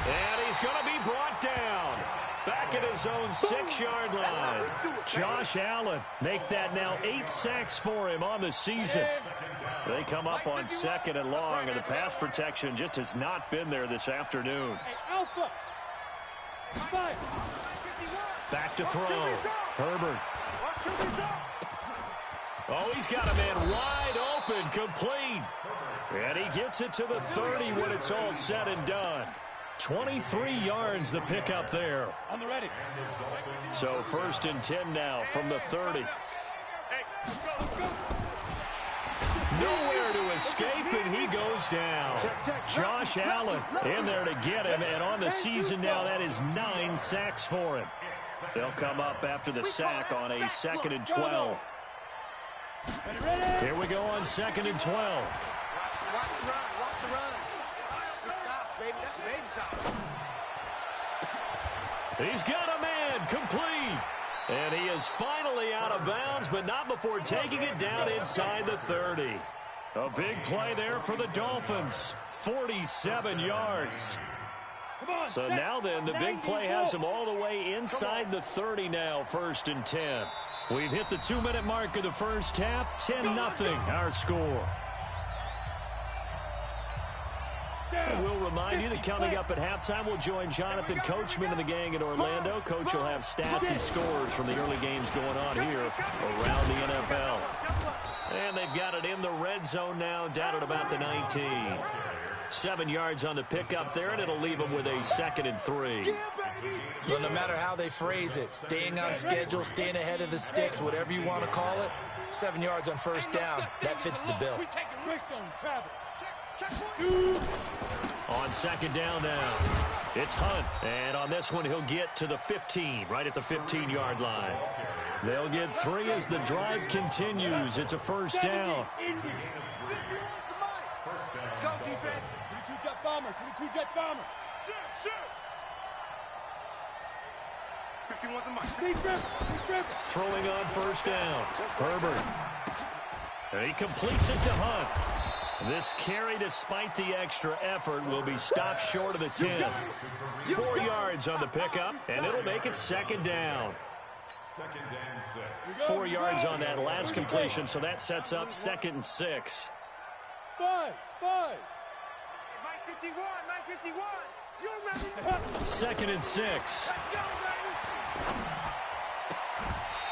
And he's going to be brought down. Back at his own 6-yard line. Josh Allen, make that now 8 sacks for him on the season. They come up on 2nd and long, and the pass protection just has not been there this afternoon. Back to throw. Herbert. Oh, he's got a man wide open, complete. And he gets it to the 30 when it's all said and done. 23 yards the pickup there. On the ready. So 1st and 10 now from the 30. Nowhere to escape, and he goes down. Josh Allen in there to get him, and on the season now, that is 9 sacks for him. They'll come up after the sack on a 2nd and 12. Here we go on 2nd and 12. Watch the run. Watch the run. Good shot, baby. That's a baby shot. He's got a man complete. And he is finally out of bounds, but not before taking it down inside the 30. A big play there for the Dolphins. 47 yards. So now then, the big play has him all the way inside the 30 now, 1st and 10. We've hit the 2-minute mark of the first half. 10-0 our score. And we'll remind you that coming up at halftime, we'll join Jonathan Coachman and the gang in Orlando. Coach will have stats and scores from the early games going on here around the NFL. And they've got it in the red zone now, down at about the 19. 7 yards on the pickup there, and it'll leave them with a 2nd and 3. Well, no matter how they phrase it, staying on schedule, staying ahead of the sticks, whatever you want to call it, 7 yards on 1st down, that fits the bill. On 2nd down now, it's Hunt. And on this one, he'll get to the 15, right at the 15-yard line. They'll get 3 as the drive continues. It's a 1st down. Let's go, defense. 22 jet bomber. 22 jet bomber. Shoot. 51's a mic. Throwing on 1st down. Herbert. And he completes it to Hunt. This carry, despite the extra effort, will be stopped short of the 10. 4 yards on the pickup, and it'll make it 2nd down. 4 yards on that last completion, so that sets up 2nd and 6. 5. 951. You ready? 2nd and 6.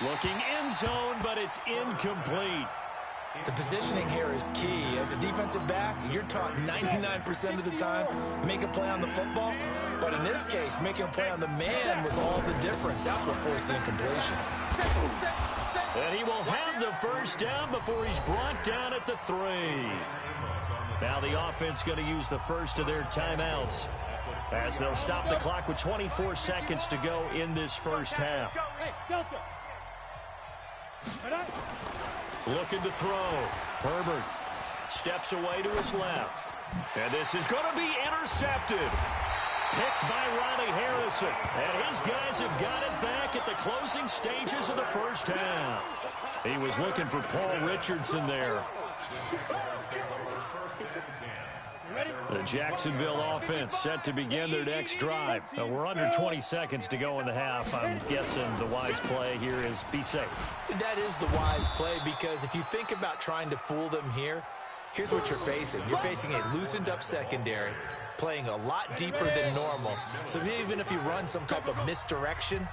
Looking end zone, but it's incomplete. The positioning here is key. As a defensive back, you're taught 99% of the time, make a play on the football. But in this case, making a play on the man was all the difference. That's what forced the incompletion. And he will have the 1st down before he's brought down at the 3. Now the offense going to use the first of their timeouts as they'll stop the clock with 24 seconds to go in this first half. Looking to throw. Herbert steps away to his left. And this is going to be intercepted. Picked by Ronnie Harrison. And his guys have got it back at the closing stages of the first half. He was looking for Paul Richardson there. The Jacksonville offense set to begin their next drive. We're under 20 seconds to go in the half. I'm guessing the wise play here is be safe. That is the wise play, because if you think about trying to fool them here, here's what you're facing. You're facing a loosened up secondary, playing a lot deeper than normal. So even if you run some type of misdirection,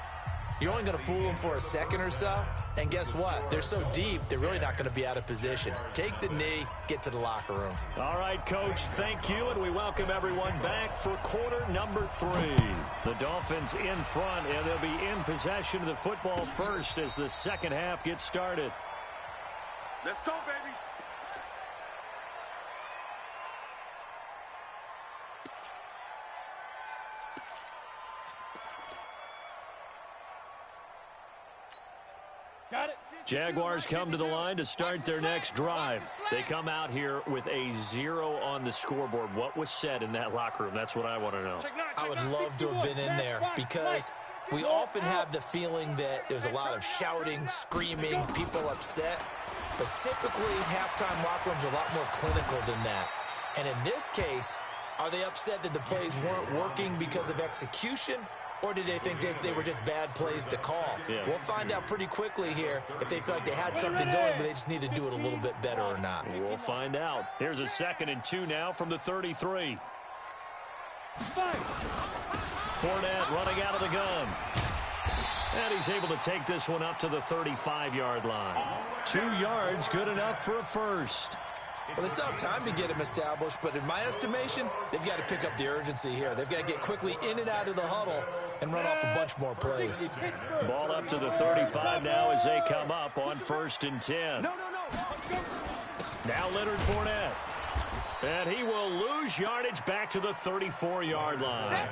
you're only going to fool them for a second or so. And guess what? They're so deep, they're really not going to be out of position. Take the knee, get to the locker room. All right, Coach, thank you, and we welcome everyone back for quarter number 3. The Dolphins in front, and they'll be in possession of the football first as the second half gets started. Let's go, baby. Jaguars come to the line to start their next drive. They come out here with a 0 on the scoreboard. What was said in that locker room? That's what I want to know. I would love to have been in there, because we often have the feeling that there's a lot of shouting, screaming, people upset. But typically, halftime locker rooms are a lot more clinical than that. And in this case, are they upset that the plays weren't working because of execution? Or did they think they were just bad plays to call? Yeah. We'll find out pretty quickly here if they feel like they had something going, but they just need to do it a little bit better or not. We'll find out. Here's a 2nd and 2 now from the 33. Fournette running out of the gun. And he's able to take this one up to the 35-yard line. 2 yards, good enough for a first. Well, they still have time to get him established, but in my estimation, they've got to pick up the urgency here. They've got to get quickly in and out of the huddle and run off a bunch more plays. Ball up to the 35 now as they come up on 1st and 10. Now Leonard Fournette. And he will lose yardage back to the 34-yard line.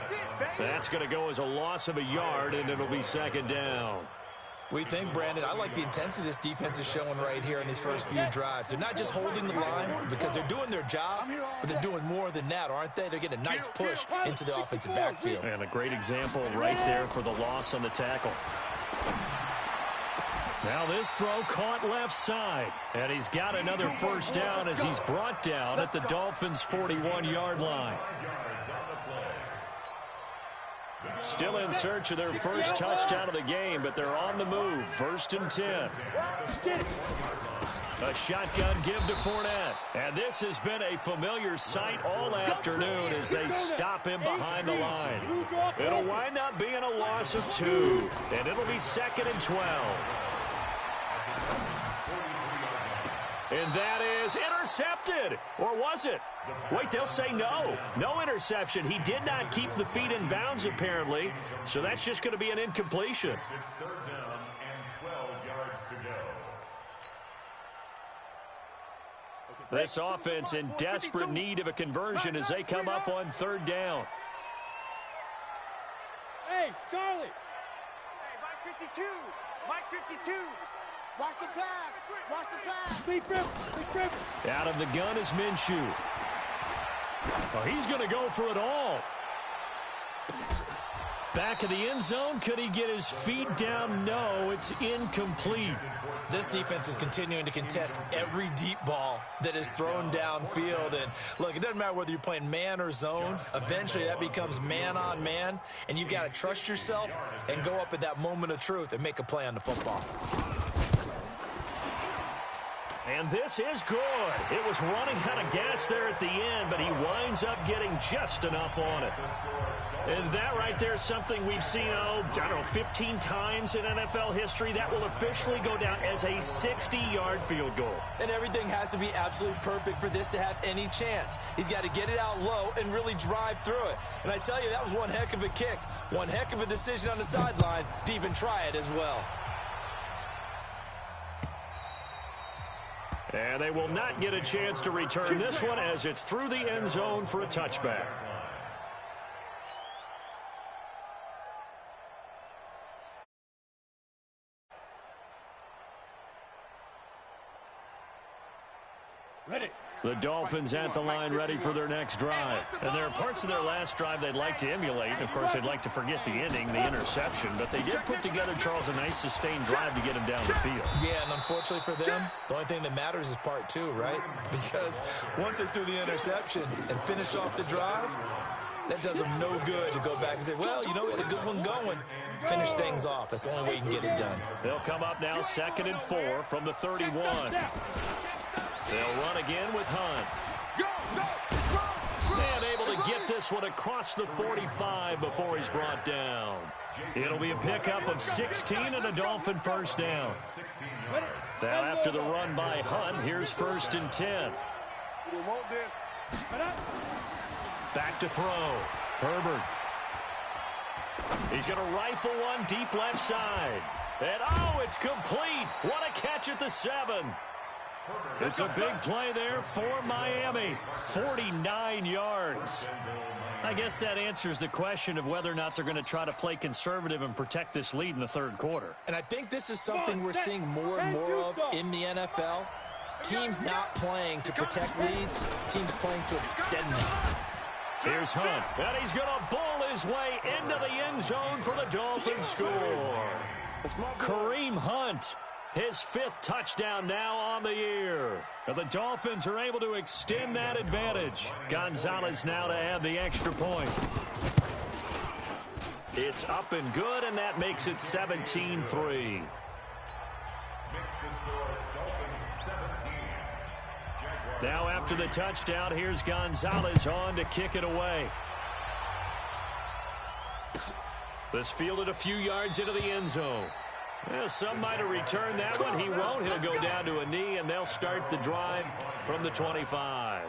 That's going to go as a loss of a yard, and it'll be 2nd down. We think, Brandon, I like the intensity this defense is showing right here in these first few drives. They're not just holding the line because they're doing their job, but they're doing more than that, aren't they? They're getting a nice push into the offensive backfield. And a great example right there for the loss on the tackle. Now this throw caught left side, and he's got another first down as he's brought down at the Dolphins' 41-yard line. Still in search of their first touchdown of the game, but they're on the move. 1st and 10. A shotgun give to Fournette. And this has been a familiar sight all afternoon as they stop him behind the line. It'll wind up being a loss of 2, and it'll be 2nd and 12. And that is intercepted. Or was it? Wait, they'll say no. No interception. He did not keep the feet in bounds, apparently. So that's just going to be an incompletion. 3rd down and 12 yards to go. This offense in desperate need of a conversion as they come up on 3rd down. Hey, Charlie. Hey, Mike 52. Mike 52. Watch the pass. Watch the pass. Stay driven. Out of the gun is Minshew. Well, he's going to go for it all. Back of the end zone. Could he get his feet down? No, it's incomplete. This defense is continuing to contest every deep ball that is thrown downfield. And look, it doesn't matter whether you're playing man or zone. Eventually that becomes man on man. And you've got to trust yourself and go up at that moment of truth and make a play on the football. And this is good. It was running out of gas there at the end, but he winds up getting just enough on it. And that right there is something we've seen, I don't know, 15 times in NFL history. That will officially go down as a 60-yard field goal. And everything has to be absolutely perfect for this to have any chance. He's got to get it out low and really drive through it. And I tell you, that was one heck of a kick. One heck of a decision on the sideline to even try it as well. And they will not get a chance to return this one as it's through the end zone for a touchback. Ready. The Dolphins at the line ready for their next drive. And there are parts of their last drive they'd like to emulate. And, of course, they'd like to forget the ending, the interception. But they did put together, Charles, a nice sustained drive to get him down the field. Yeah, and unfortunately for them, the only thing that matters is part 2, right? Because once they threw the interception and finished off the drive, that does them no good to go back and say, well, you know, we had a good one going. Finish things off. That's the only way you can get it done. They'll come up now 2nd and 4 from the 31. They'll run again with Hunt. And able to get this one across the 45 before he's brought down. It'll be a pickup of 16 and a Dolphin first down. Now after the run by Hunt, here's 1st and 10. Back to throw. Herbert. He's going to rifle one deep left side. And oh, it's complete. What a catch at the 7. It's a big play there for Miami. 49 yards. I guess that answers the question of whether or not they're going to try to play conservative and protect this lead in the 3rd quarter. And I think this is something we're seeing more and more of in the NFL. Teams not playing to protect leads, teams playing to extend them. Here's Hunt, and he's going to bull his way into the end zone for the Dolphins score. Kareem Hunt, his 5th touchdown now on the year. And the Dolphins are able to extend that advantage. Gonzalez now to add the extra point. It's up and good, and that makes it 17-3. Now after the touchdown, here's Gonzalez on to kick it away. This fielded a few yards into the end zone. Well, some might have returned that one. He won't. He'll go down to a knee, and they'll start the drive from the 25.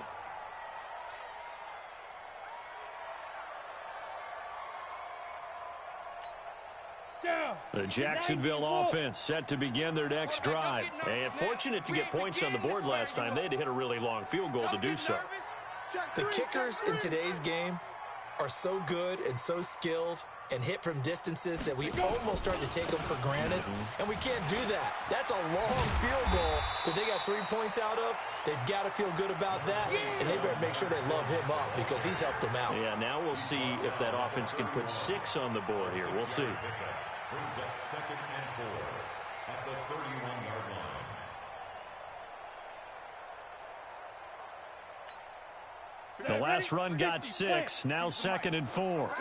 The Jacksonville offense set to begin their next drive. And fortunate to get points on the board last time. They had to hit a really long field goal to do so. The kickers in today's game are so good and so skilled and hit from distances that we almost start to take them for granted. And we can't do that. That's a long field goal that they got 3 points out of. They've got to feel good about that, and they better make sure they love him up because he's helped them out. Yeah, now we'll see if that offense can put 6 on the board here. We'll see. Brings up 2nd and 4 at the 31-yard line. The last run got 6. Now 2nd and 4.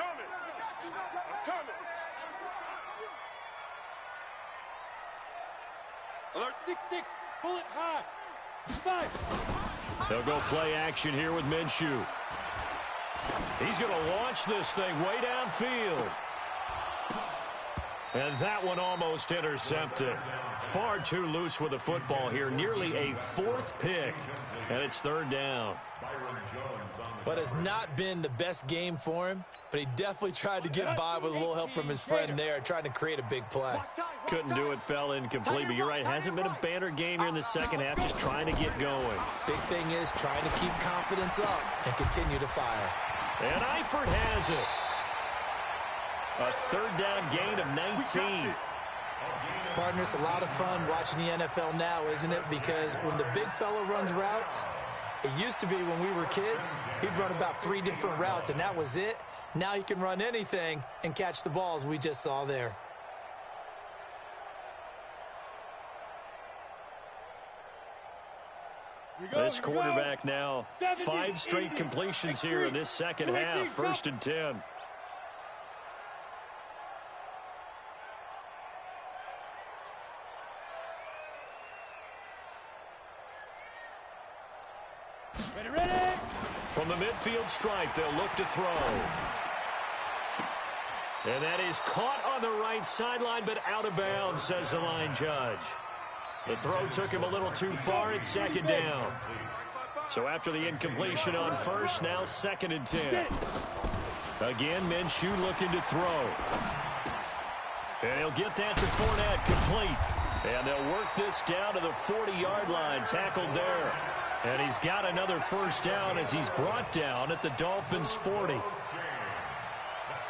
Alert 6-6, pull it high. 5. They'll go play action here with Minshew. He's going to launch this thing way downfield. And that one almost intercepted. Far too loose with the football here. Nearly a 4th pick. And it's 3rd down. But it's not been the best game for him, but he definitely tried to get by with a little help from his friend there, trying to create a big play. Couldn't do it, fell incomplete, but you're right, hasn't been a banner game here in the second half, just trying to get going. Big thing is trying to keep confidence up and continue to fire. And Eifert has it. A 3rd down gain of 19. Partner, it's a lot of fun watching the NFL now, isn't it? Because when the big fella runs routes, it used to be when we were kids, he'd run about 3 different routes, and that was it. Now he can run anything and catch the balls we just saw there. This quarterback now, 5 straight completions here in this second half. 1st and 10. From the midfield stripe, they'll look to throw. And that is caught on the right sideline, but out of bounds, says the line judge. The throw took him a little too far. It's 2nd down. So after the incompletion on 1st, now 2nd and 10. Again, Minshew looking to throw. And he'll get that to Fournette, complete. And they'll work this down to the 40-yard line, tackled there. And he's got another 1st down as he's brought down at the Dolphins' 40. That's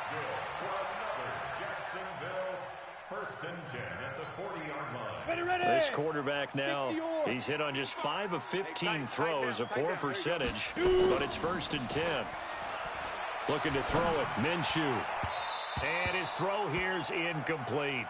good for another Jacksonville 1st and 10 at the 40-yard line. This quarterback now, he's hit on just 5 of 15 throws, a poor percentage, but it's 1st and 10. Looking to throw it, Minshew. And his throw here's incomplete.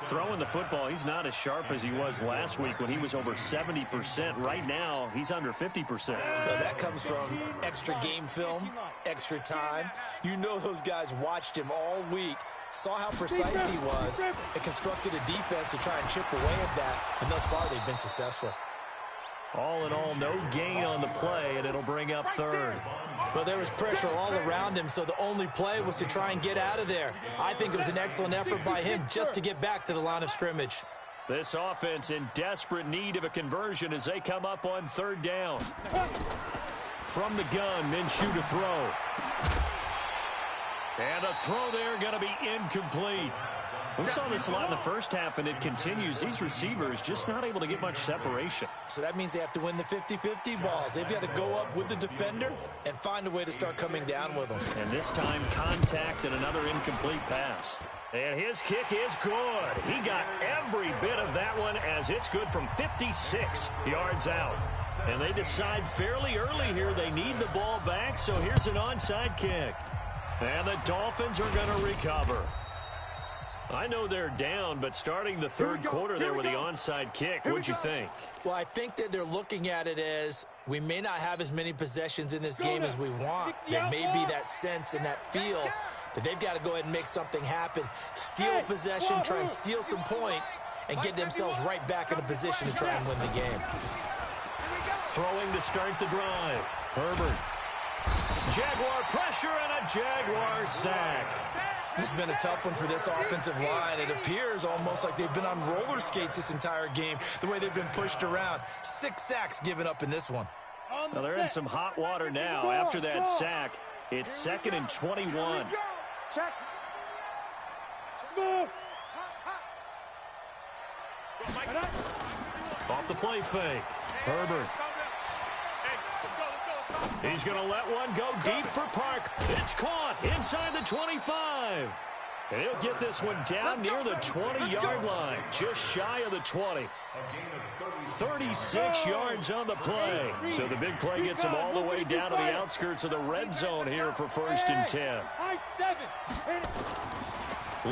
Throwing the football, he's not as sharp as he was last week when he was over 70%. Right now, he's under 50%. Well, that comes from extra game film, extra time. You know those guys watched him all week, saw how precise he was, and constructed a defense to try and chip away at that. And thus far, they've been successful. All in all, no gain on the play, and it'll bring up 3rd. Well, there was pressure all around him, so the only play was to try and get out of there. I think it was an excellent effort by him just to get back to the line of scrimmage. This offense in desperate need of a conversion as they come up on 3rd down. From the gun, Minshew to throw. And a throw there going to be incomplete. We saw this a lot in the first half, and it continues. These receivers just not able to get much separation. So that means they have to win the 50-50 balls. They've got to go up with the defender and find a way to start coming down with them. And this time, contact and another incomplete pass. And his kick is good. He got every bit of that one as it's good from 56 yards out. And they decide fairly early here they need the ball back, so here's an onside kick. And the Dolphins are going to recover. I know they're down, but starting the third quarter there with the onside kick, what'd you think? Well, I think that they're looking at it as we may not have as many possessions in this game as we want. There may be that sense and that feel that they've got to go ahead and make something happen, steal a possession, try and steal some points, and get themselves right back in a position to try and win the game. Throwing to start the drive. Herbert. Jaguar pressure and a Jaguar sack. This has been a tough one for this offensive line. It appears almost like they've been on roller skates this entire game, the way they've been pushed around. 6 sacks given up in this one. Well, they're in some hot water now. After that sack, it's 2nd and 21. Check. Smooth. Off the play fake. Herbert. He's going to let one go deep for Park. It's caught inside the 25. And he'll get this one down near the 20-yard line, just shy of the 20. 36 yards on the play. So the big play gets him all the way down to the outskirts of the red zone here for 1st and 10.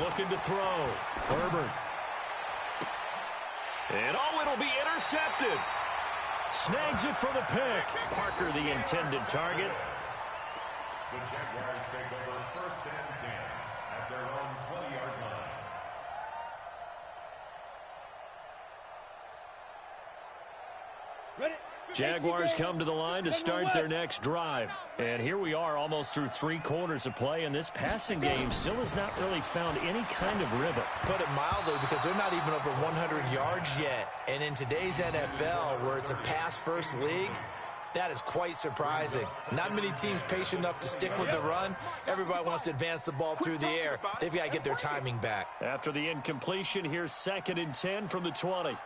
Looking to throw. Herbert. And it'll be intercepted. Snags it for the pick. Parker, the intended target. The Jaguars take over 1st and 10 at their own 20-yard line. Ready? Jaguars come to the line to start their next drive. And here we are almost through 3 quarters of play, and this passing game still has not really found any kind of rhythm. Put it mildly, because they're not even over 100 yards yet. And in today's NFL, where it's a pass-first league, that is quite surprising. Not many teams patient enough to stick with the run. Everybody wants to advance the ball through the air. They've got to get their timing back. After the incompletion, here's 2nd and 10 from the 20.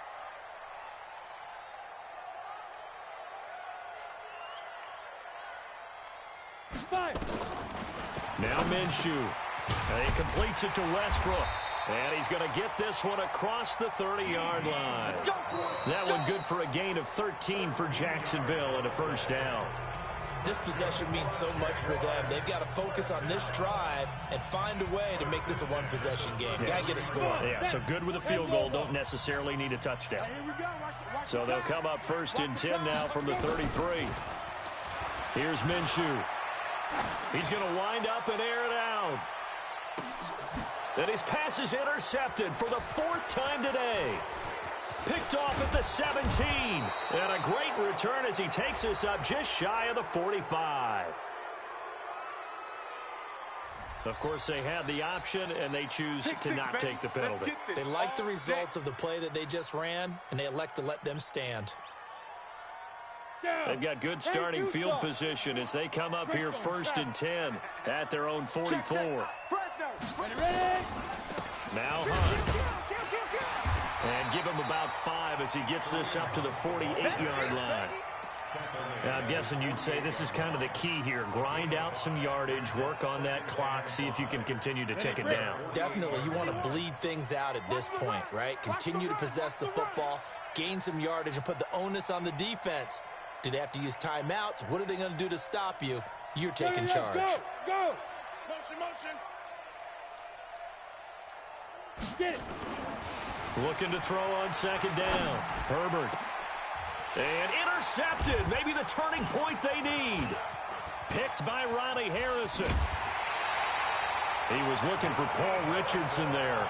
Now Minshew. And he completes it to Westbrook. And he's going to get this one across the 30-yard line. That one good for a gain of 13 for Jacksonville and a 1st down. This possession means so much for them. They've got to focus on this drive and find a way to make this a one-possession game. Got to get a score. Yeah, so good with a field goal. Don't necessarily need a touchdown. So they'll come up 1st and 10 now from the 33. Here's Minshew. He's going to wind up and air it out. And his pass is intercepted for the 4th time today. Picked off at the 17. And a great return as he takes us up just shy of the 45. Of course, they had the option, and they choose to not take the penalty. They like the results of the play that they just ran, and they elect to let them stand. They've got good starting field position as they come up here 1st and 10 at their own 44. Now Hunt. And give him about 5 as he gets this up to the 48-yard line. Now, I'm guessing you'd say this is kind of the key here. Grind out some yardage, work on that clock, see if you can continue to tick it down. Definitely. You want to bleed things out at this point, right? Continue to possess the football, gain some yardage, and put the onus on the defense. Do they have to use timeouts? What are they going to do to stop you? You're taking charge. Go! Motion! Get it! Looking to throw on 2nd down. Herbert. And intercepted. Maybe the turning point they need. Picked by Riley Harrison. He was looking for Paul Richardson there.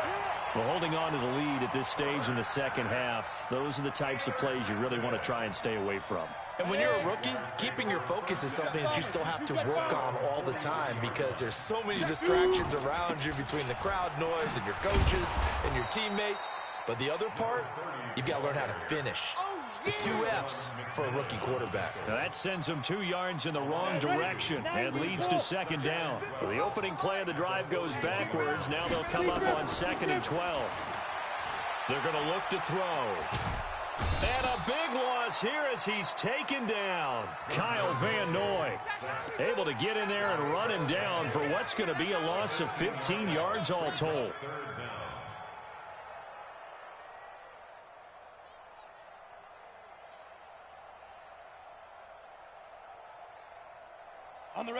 Well, holding on to the lead at this stage in the 2nd half, those are the types of plays you really want to try and stay away from. And when you're a rookie, keeping your focus is something that you still have to work on all the time because there's so many distractions around you between the crowd noise and your coaches and your teammates. But the other part, you've got to learn how to finish. The 2 F's for a rookie quarterback. Now that sends them 2 yards in the wrong direction and leads to 2nd down. So the opening play of the drive goes backwards. Now they'll come up on 2nd and 12. They're going to look to throw. And a big loss here as he's taken down. Kyle Van Noy able to get in there and run him down for what's going to be a loss of 15 yards all told.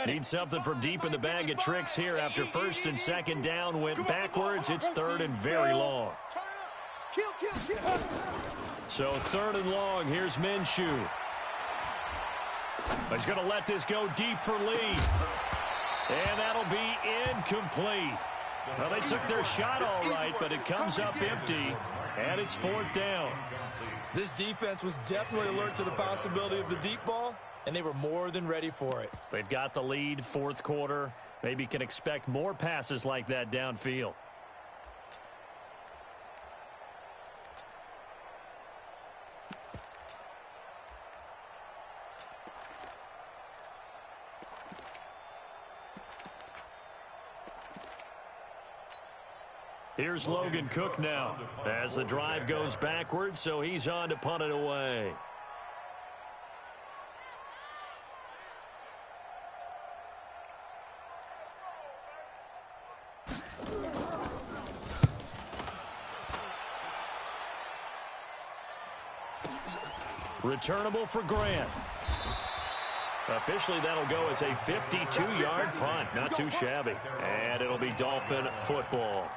Need something from deep in the bag of tricks here after first and second down went backwards. It's third and very long. So third and long. Here's Minshew. He's going to let this go deep for Lee. And that'll be incomplete. Well, they took their shot all right, but it comes up empty, and it's fourth down. This defense was definitely alert to the possibility of the deep ball, and they were more than ready for it. They've got the lead, fourth quarter. Maybe can expect more passes like that downfield. Here's Logan Cook now as the drive goes backwards, so he's on to punt it away. Returnable for Grant. Officially, that'll go as a 52-yard punt. Not too shabby. And it'll be Dolphin football.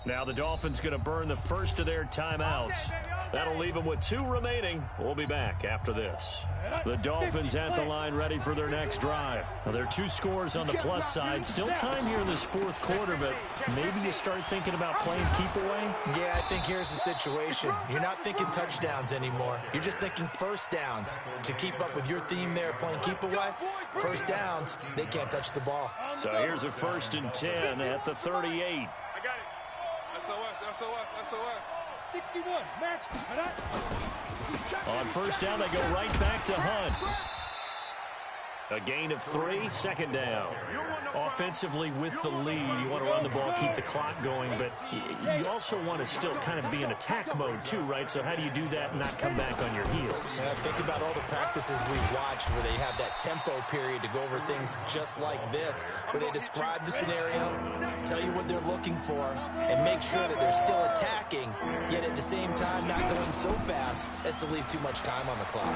Now the Dolphins going to burn the first of their timeouts. That'll leave them with 2 remaining. We'll be back after this. The Dolphins at the line ready for their next drive. Now there are 2 scores on the plus side. Still time here in this fourth quarter, but maybe you start thinking about playing keep away? Yeah, I think here's the situation. You're not thinking touchdowns anymore. You're just thinking first downs. To keep up with your theme there, playing keep away, first downs, they can't touch the ball. So here's a 1st and 10 at the 38. SOS. 61, match. On first down, they go right back to Hunt. A gain of 3, second down. Offensively with the lead, you want to run the ball, keep the clock going, but you also want to still kind of be in attack mode too, right? So how do you do that and not come back on your heels? Yeah, think about all the practices we've watched where they have that tempo period to go over things just like this, where they describe the scenario, tell you what they're looking for, and make sure that they're still attacking, yet at the same time not going so fast as to leave too much time on the clock.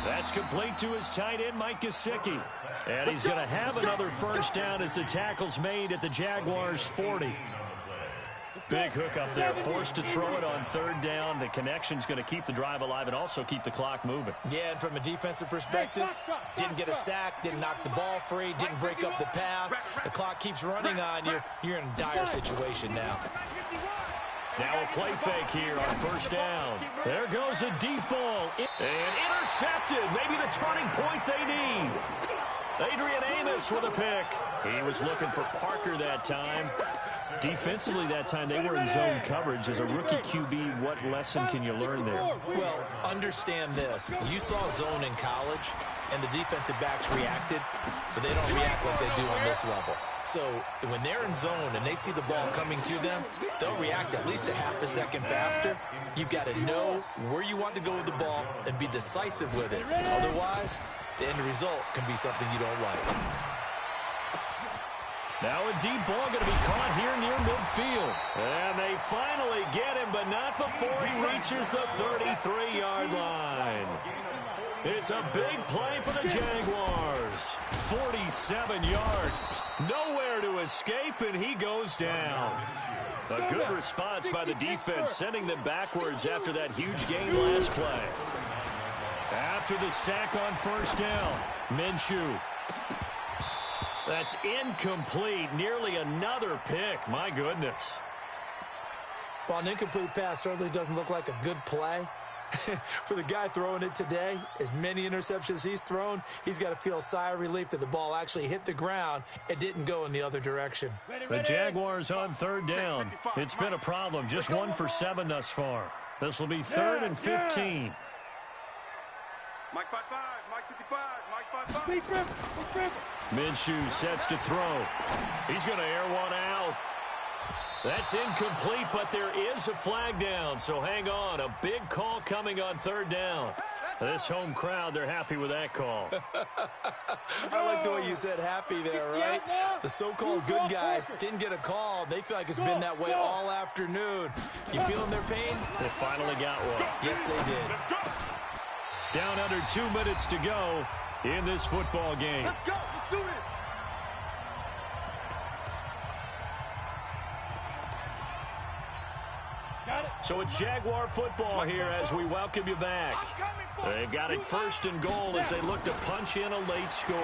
That's complete to his tight end, Mike Gesicki. And he's going to have another first down as the tackle's made at the Jaguars' 40. Big hook up there, forced to throw it on third down. The connection's going to keep the drive alive and also keep the clock moving. Yeah, and from a defensive perspective, didn't get a sack, didn't knock the ball free, didn't break up the pass. The clock keeps running on you. You're in a dire situation now. Now a play fake here on first down. There goes a deep ball. And intercepted. Maybe the turning point they need. Adrian Amos with a pick. He was looking for Parker that time. Defensively that time, they were in zone coverage. As a rookie QB, what lesson can you learn there? Well, understand this. You saw zone in college, and the defensive backs reacted, but they don't react like they do on this level. So when they're in zone and they see the ball coming to them, they'll react at least a half a second faster. You've got to know where you want to go with the ball and be decisive with it. Otherwise, the end result can be something you don't like. Now a deep ball going to be caught here near midfield. And they finally get him, but not before he reaches the 33-yard line. It's a big play for the Jaguars. 47 yards. Nowhere to escape, and he goes down. A good response by the defense, sending them backwards after that huge gain last play. After the sack on first down, Minshew. That's incomplete. Nearly another pick. My goodness. Well, an incomplete pass certainly doesn't look like a good play. For the guy throwing it today, as many interceptions he's thrown, he's got to feel a sigh of relief that the ball actually hit the ground and didn't go in the other direction. The Jaguars on third down. It's been a problem. Just 1 for 7 thus far. This will be 3rd and 15. Mike 5-5, Mike 55, Mike 5-5. Minshew sets to throw. He's going to air one out. That's incomplete, but there is a flag down, so hang on. A big call coming on third down. This home crowd, they're happy with that call. I like the way you said happy there, right? The so-called good guys didn't get a call. They feel like it's been that way all afternoon. You feeling their pain? They finally got one. Yes, they did. Down under 2 minutes to go in this football game. Let's go. Let's do it. So it's Jaguar football here as we welcome you back. They've got it first and goal as they look to punch in a late score.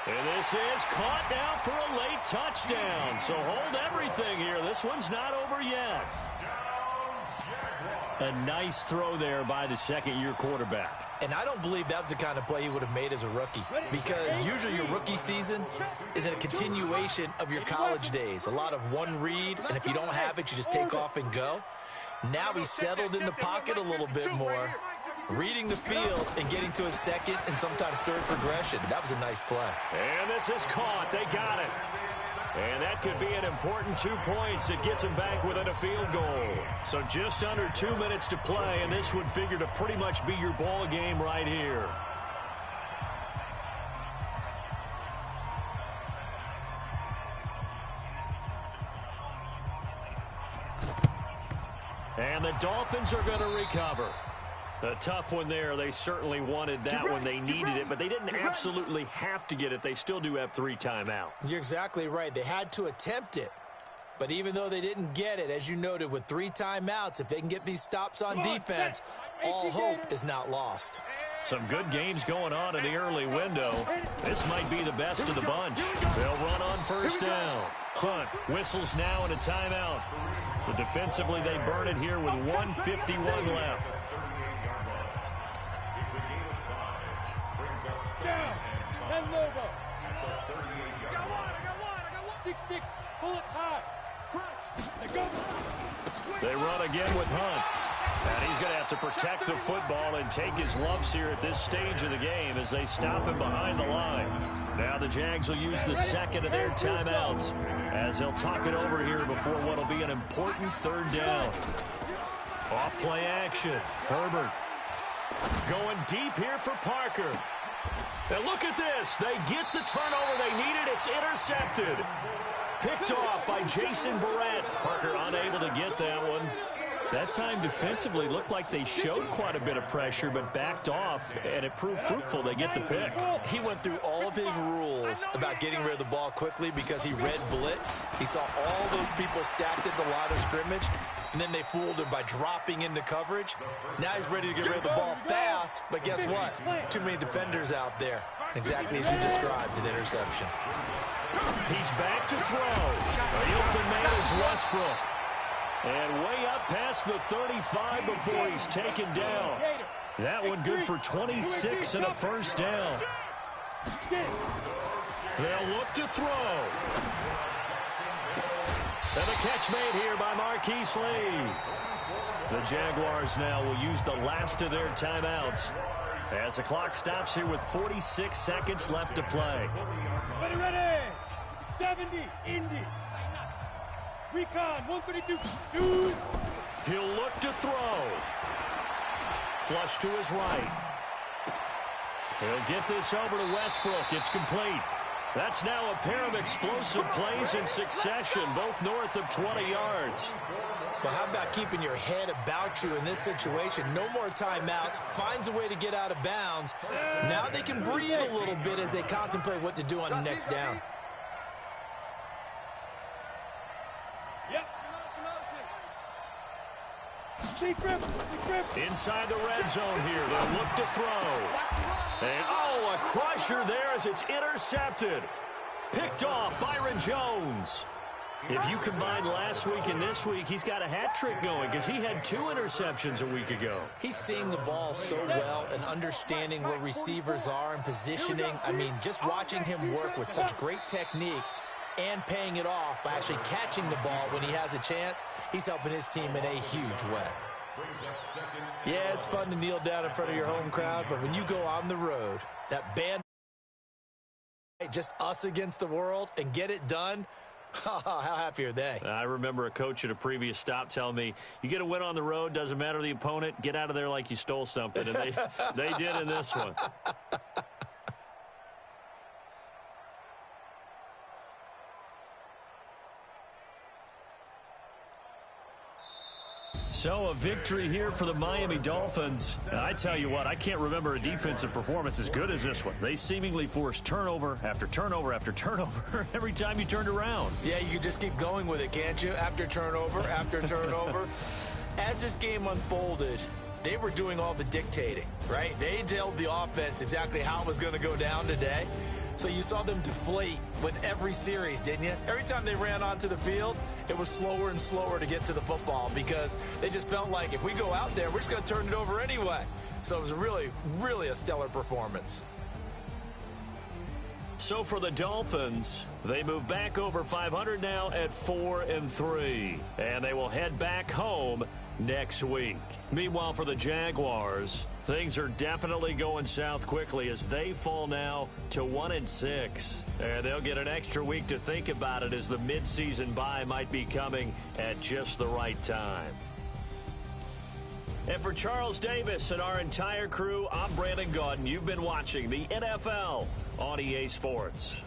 And this is caught now for a late touchdown. So hold everything here. This one's not over yet. A nice throw there by the second-year quarterback. And I don't believe that was the kind of play he would have made as a rookie, because usually your rookie season is a continuation of your college days. A lot of one read, and if you don't have it, you just take off and go. Now he's settled in the pocket a little bit more, reading the field and getting to a second and sometimes third progression. That was a nice play. And this is caught. They got it. And that could be an important 2 points. It gets him back within a field goal. So just under 2 minutes to play, and this would figure to pretty much be your ball game right here. And the Dolphins are going to recover. A tough one there. They certainly wanted that when they needed it, but they didn't absolutely have to get it. They still do have 3 timeouts. You're exactly right. They had to attempt it. But even though they didn't get it, as you noted, with 3 timeouts, if they can get these stops on defense, all hope is not lost. Some good games going on in the early window. This might be the best of the bunch. They'll run on first down. Hunt whistles now and a timeout. So defensively, they burn it here with 1:51 left. Down. 10 logo. I got one. 6-6. Pull it high. Crunch. They go. They run again with Hunt. And he's going to have to protect the football and take his lumps here at this stage of the game as they stop him behind the line. Now the Jags will use the second of their timeouts as they'll talk it over here before what will be an important third down. Off play action. Herbert going deep here for Parker. And look at this. They get the turnover they needed. It's intercepted. Picked off by Jason Verrett. Parker unable to get that one. That time defensively looked like they showed quite a bit of pressure but backed off, and it proved fruitful. They get the pick. He went through all of his rules about getting rid of the ball quickly because he read blitz. He saw all those people stacked at the line of scrimmage, and then they fooled him by dropping into coverage. Now he's ready to get rid of the ball fast, but guess what? Too many defenders out there. Exactly as you described, an interception. He's back to throw. The open man is Westbrook. And way up past the 35 before he's taken down. That one good for 26 and a first down. They'll look to throw. And the catch made here by Marquise Lee. The Jaguars now will use the last of their timeouts as the clock stops here with 46 seconds left to play. Ready. 70, Indy. Recon, 132, shoot. He'll look to throw. Flush to his right. He'll get this over to Westbrook. It's complete. That's now a pair of explosive plays in succession, both north of 20 yards. Well, how about keeping your head about you in this situation? No more timeouts. Finds a way to get out of bounds. Now they can breathe a little bit as they contemplate what to do on the next down. Inside the red zone here. They'll look to throw. And, a crusher there as it's intercepted. Picked off Byron Jones. If you combine last week and this week, he's got a hat trick going because he had 2 interceptions a week ago. He's seeing the ball so well and understanding where receivers are and positioning. I mean, just watching him work with such great technique and paying it off by actually catching the ball when he has a chance, he's helping his team in a huge way. brings up second. Yeah, it's fun to kneel down in front of your home crowd, but when you go on the road, that band, just us against the world, and get it done, how happy are they? I remember a coach at a previous stop telling me, you get a win on the road, doesn't matter the opponent, get out of there like you stole something. And they did in this one. So a victory here for the Miami Dolphins. And I tell you what, I can't remember a defensive performance as good as this one. They seemingly forced turnover after turnover after turnover every time you turned around. Yeah, you can just keep going with it, can't you? After turnover, after turnover. As this game unfolded, they were doing all the dictating, right? They told the offense exactly how it was going to go down today. So you saw them deflate with every series, didn't you? Every time they ran onto the field, it was slower and slower to get to the football because they just felt like if we go out there, we're just going to turn it over anyway. So it was really, really a stellar performance. So for the Dolphins, they move back over 500 now at 4-3, and they will head back home next week. Meanwhile, for the Jaguars, things are definitely going south quickly as they fall now to 1-6. And they'll get an extra week to think about it as the midseason bye might be coming at just the right time. And for Charles Davis and our entire crew, I'm Brandon Gaudin. You've been watching the NFL on EA Sports.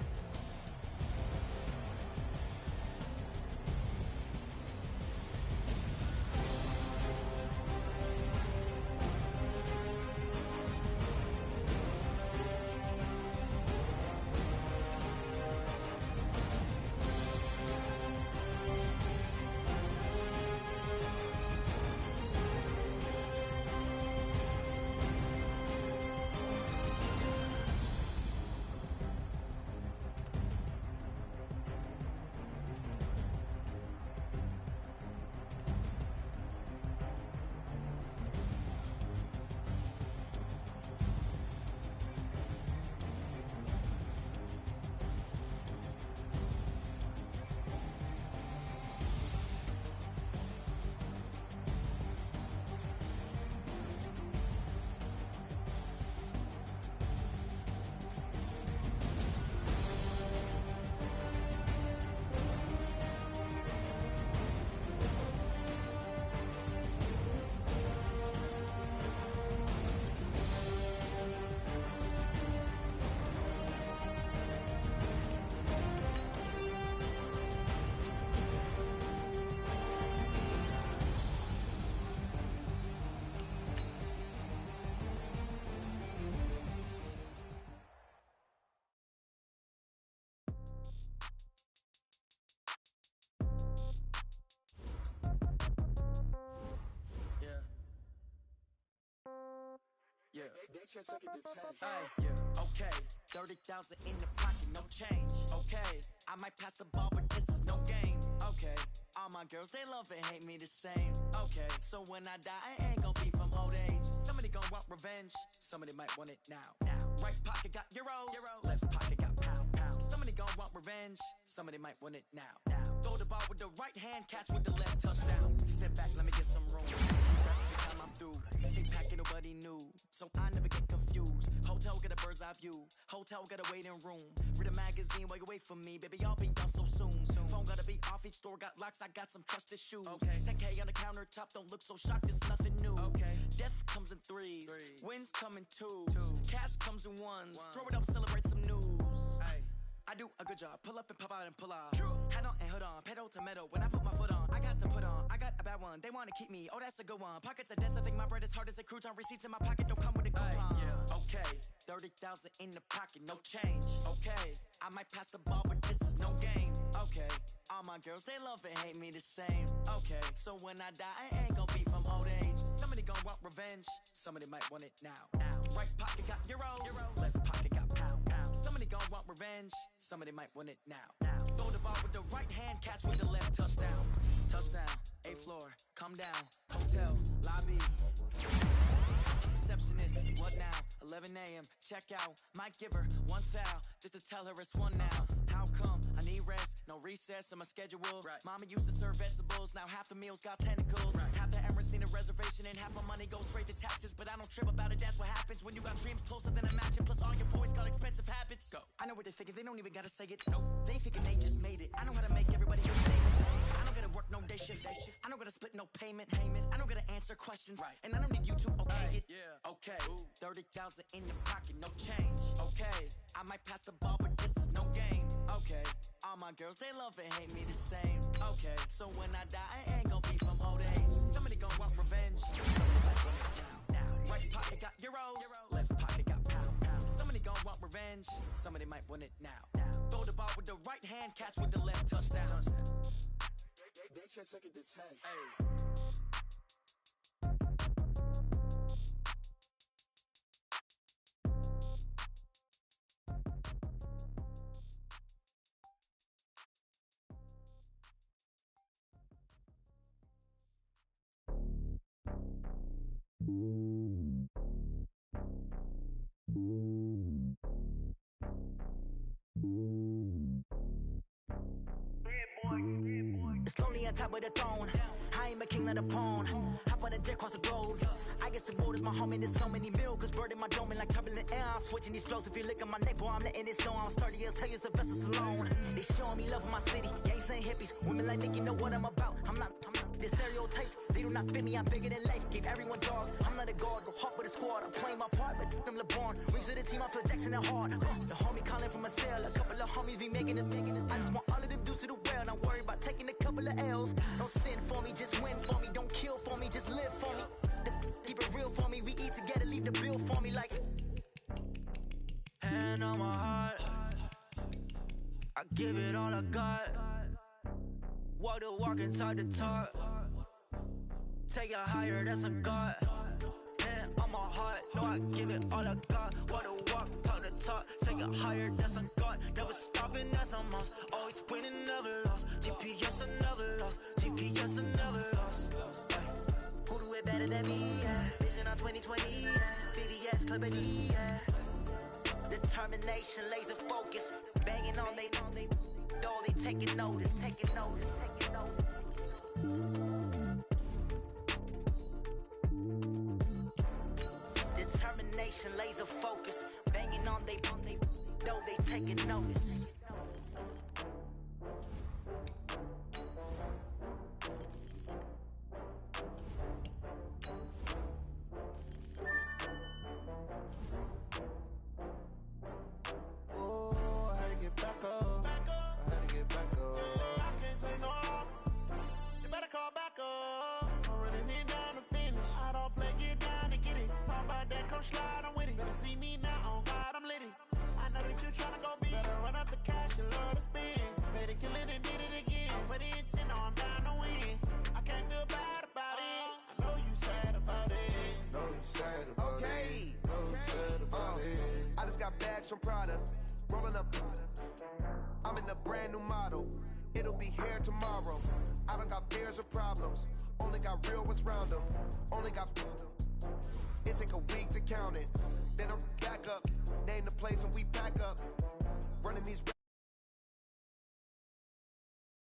Yeah. Okay. 30,000 in the pocket, no change. Okay. I might pass the ball, but this is no game. Okay. All my girls, they love and hate me the same. Okay. So when I die, I ain't gonna be from old age. Somebody gonna want revenge. Somebody might want it now. Right pocket got euros. Left pocket got pound. Somebody gonna want revenge. Somebody might want it now. Throw the ball with the right hand, catch with the left, touchdown. Step back, let me get some room. That's the time I'm through. Stay packing, nobody knew. So I never get confused. Hotel get a bird's eye view. Hotel get a waiting room. Read a magazine while you wait for me. Baby, I'll be done so soon. Phone gotta be off, each store got locks. I got some trusted shoes. 10K on the countertop, don't look so shocked, it's nothing new. Death comes in threes. Wins come in twos. Cash comes in ones. Throw it up, celebrate some news. I do a good job. Pull up and pop out and pull out. Head on and hood on. Pedal to metal. When I put my foot on, I got to put on. I got a bad one. They want to keep me. Oh, that's a good one. Pockets are dense. I think my bread is hard as a crouton. Receipts in my pocket don't come with a coupon. Okay. 30,000 in the pocket. No change. Okay. I might pass the ball, but this is no game. Okay. All my girls, they love and hate me the same. Okay. So when I die, I ain't gonna be from old age. Somebody gonna want revenge. Somebody might want it now. Right pocket got euros. Left pocket got pound. Somebody gonna want revenge. Somebody might want it now. Throw the ball with the right hand, catch with the left, touchdown. Touchdown, 8th floor, come down. Hotel, lobby. Receptionist, what now? 11 a.m., check out. Might give her one foul, just to tell her it's one now. How come? I need rest, no recess in my schedule. Mama used to serve vegetables, now half the meals got tentacles. Half the Emirates seen a reservation and half my money goes straight to taxes. But I don't trip about it, that's what happens when you got dreams closer than a match. And plus all your boys got expensive habits. Go. I know what they're thinking, they don't even gotta say it. No, they thinking they just made it. I know how to make everybody feel safe. I don't gotta work no day shift. I don't gotta split no payment. I don't gotta answer questions. Right. And I don't need you to okay it. Yeah. Okay. 30,000 in the pocket, no change. Okay. I might pass the ball, but this is no game. Okay. All my girls, they love and hate me the same. Okay. So when I die, I ain't gonna be from old age. Somebody gon' want revenge. Somebody might want it now. Right pocket got euros. Left pocket got pounds. Somebody gon' want revenge. Somebody might want it now. Throw the ball with the right hand, catch with the left, touchdown. They check it to 10. Hey. It's lonely on top of the throne. I ain't a king of the pawn. Hop on a jet across the globe. I guess the road is my home and there's so many milkers birding my dome and like turbulent air. I'm switching these flows. If you look at my neck, boy, I'm letting it snow. I'm sturdy as hell, it's a vessel alone. They showing me love in my city. Gangs ain't hippies. Women like Nicki know what I'm about. I'm not the stereotypes. They do not fit me. I'm bigger than life. Gave everyone dogs. I'm not a guard. Go hard with a squad. I'm playing my part, but them LeBron. Rings to the team. I feel Jackson and hard. The homie calling from a cell. A couple of homies be making it. I just want all of them dudes to the well. Not worry about taking a couple of L's. Don't sin for me, just win for me. Don't kill for me, just live for me. Keep it real for me. We eat together, leave the bill for me like. Hand on my heart, I give it all I got. Walk the walk and talk the talk. Take it higher, that's a God. Hand on my heart, no, I give it all I got. Walk the walk, talk the talk. Take it higher, that's a God. Never stopping, that's a must. Always winning, never lost. GPS, I never lost. GPS, I never lost. Who do it better than me? Yeah. Vision on 2020. Yeah. VVS, Clippity. Yeah. Determination, laser focus. Banging on they door, they taking notice. Taking notice. Taking notice. Determination, laser focus. Banging on they door, they taking notice. Slide, I'm with it. Better see me now, on God, I'm lit it. I know that you tryna go big. Better run up the cash, you love to spend. Better kill it and did it again. But the intent, no, I'm down to win. I can't feel bad about it. I know you sad about it. Know you sad about it. Know you sad about it. I just got bags from Prada. Rolling up. I'm in a brand new model. It'll be here tomorrow. I don't got fears or problems. Only got real ones round them. Only got. It take a week to count it. Then I'm back up. Name the place and we back up. Running these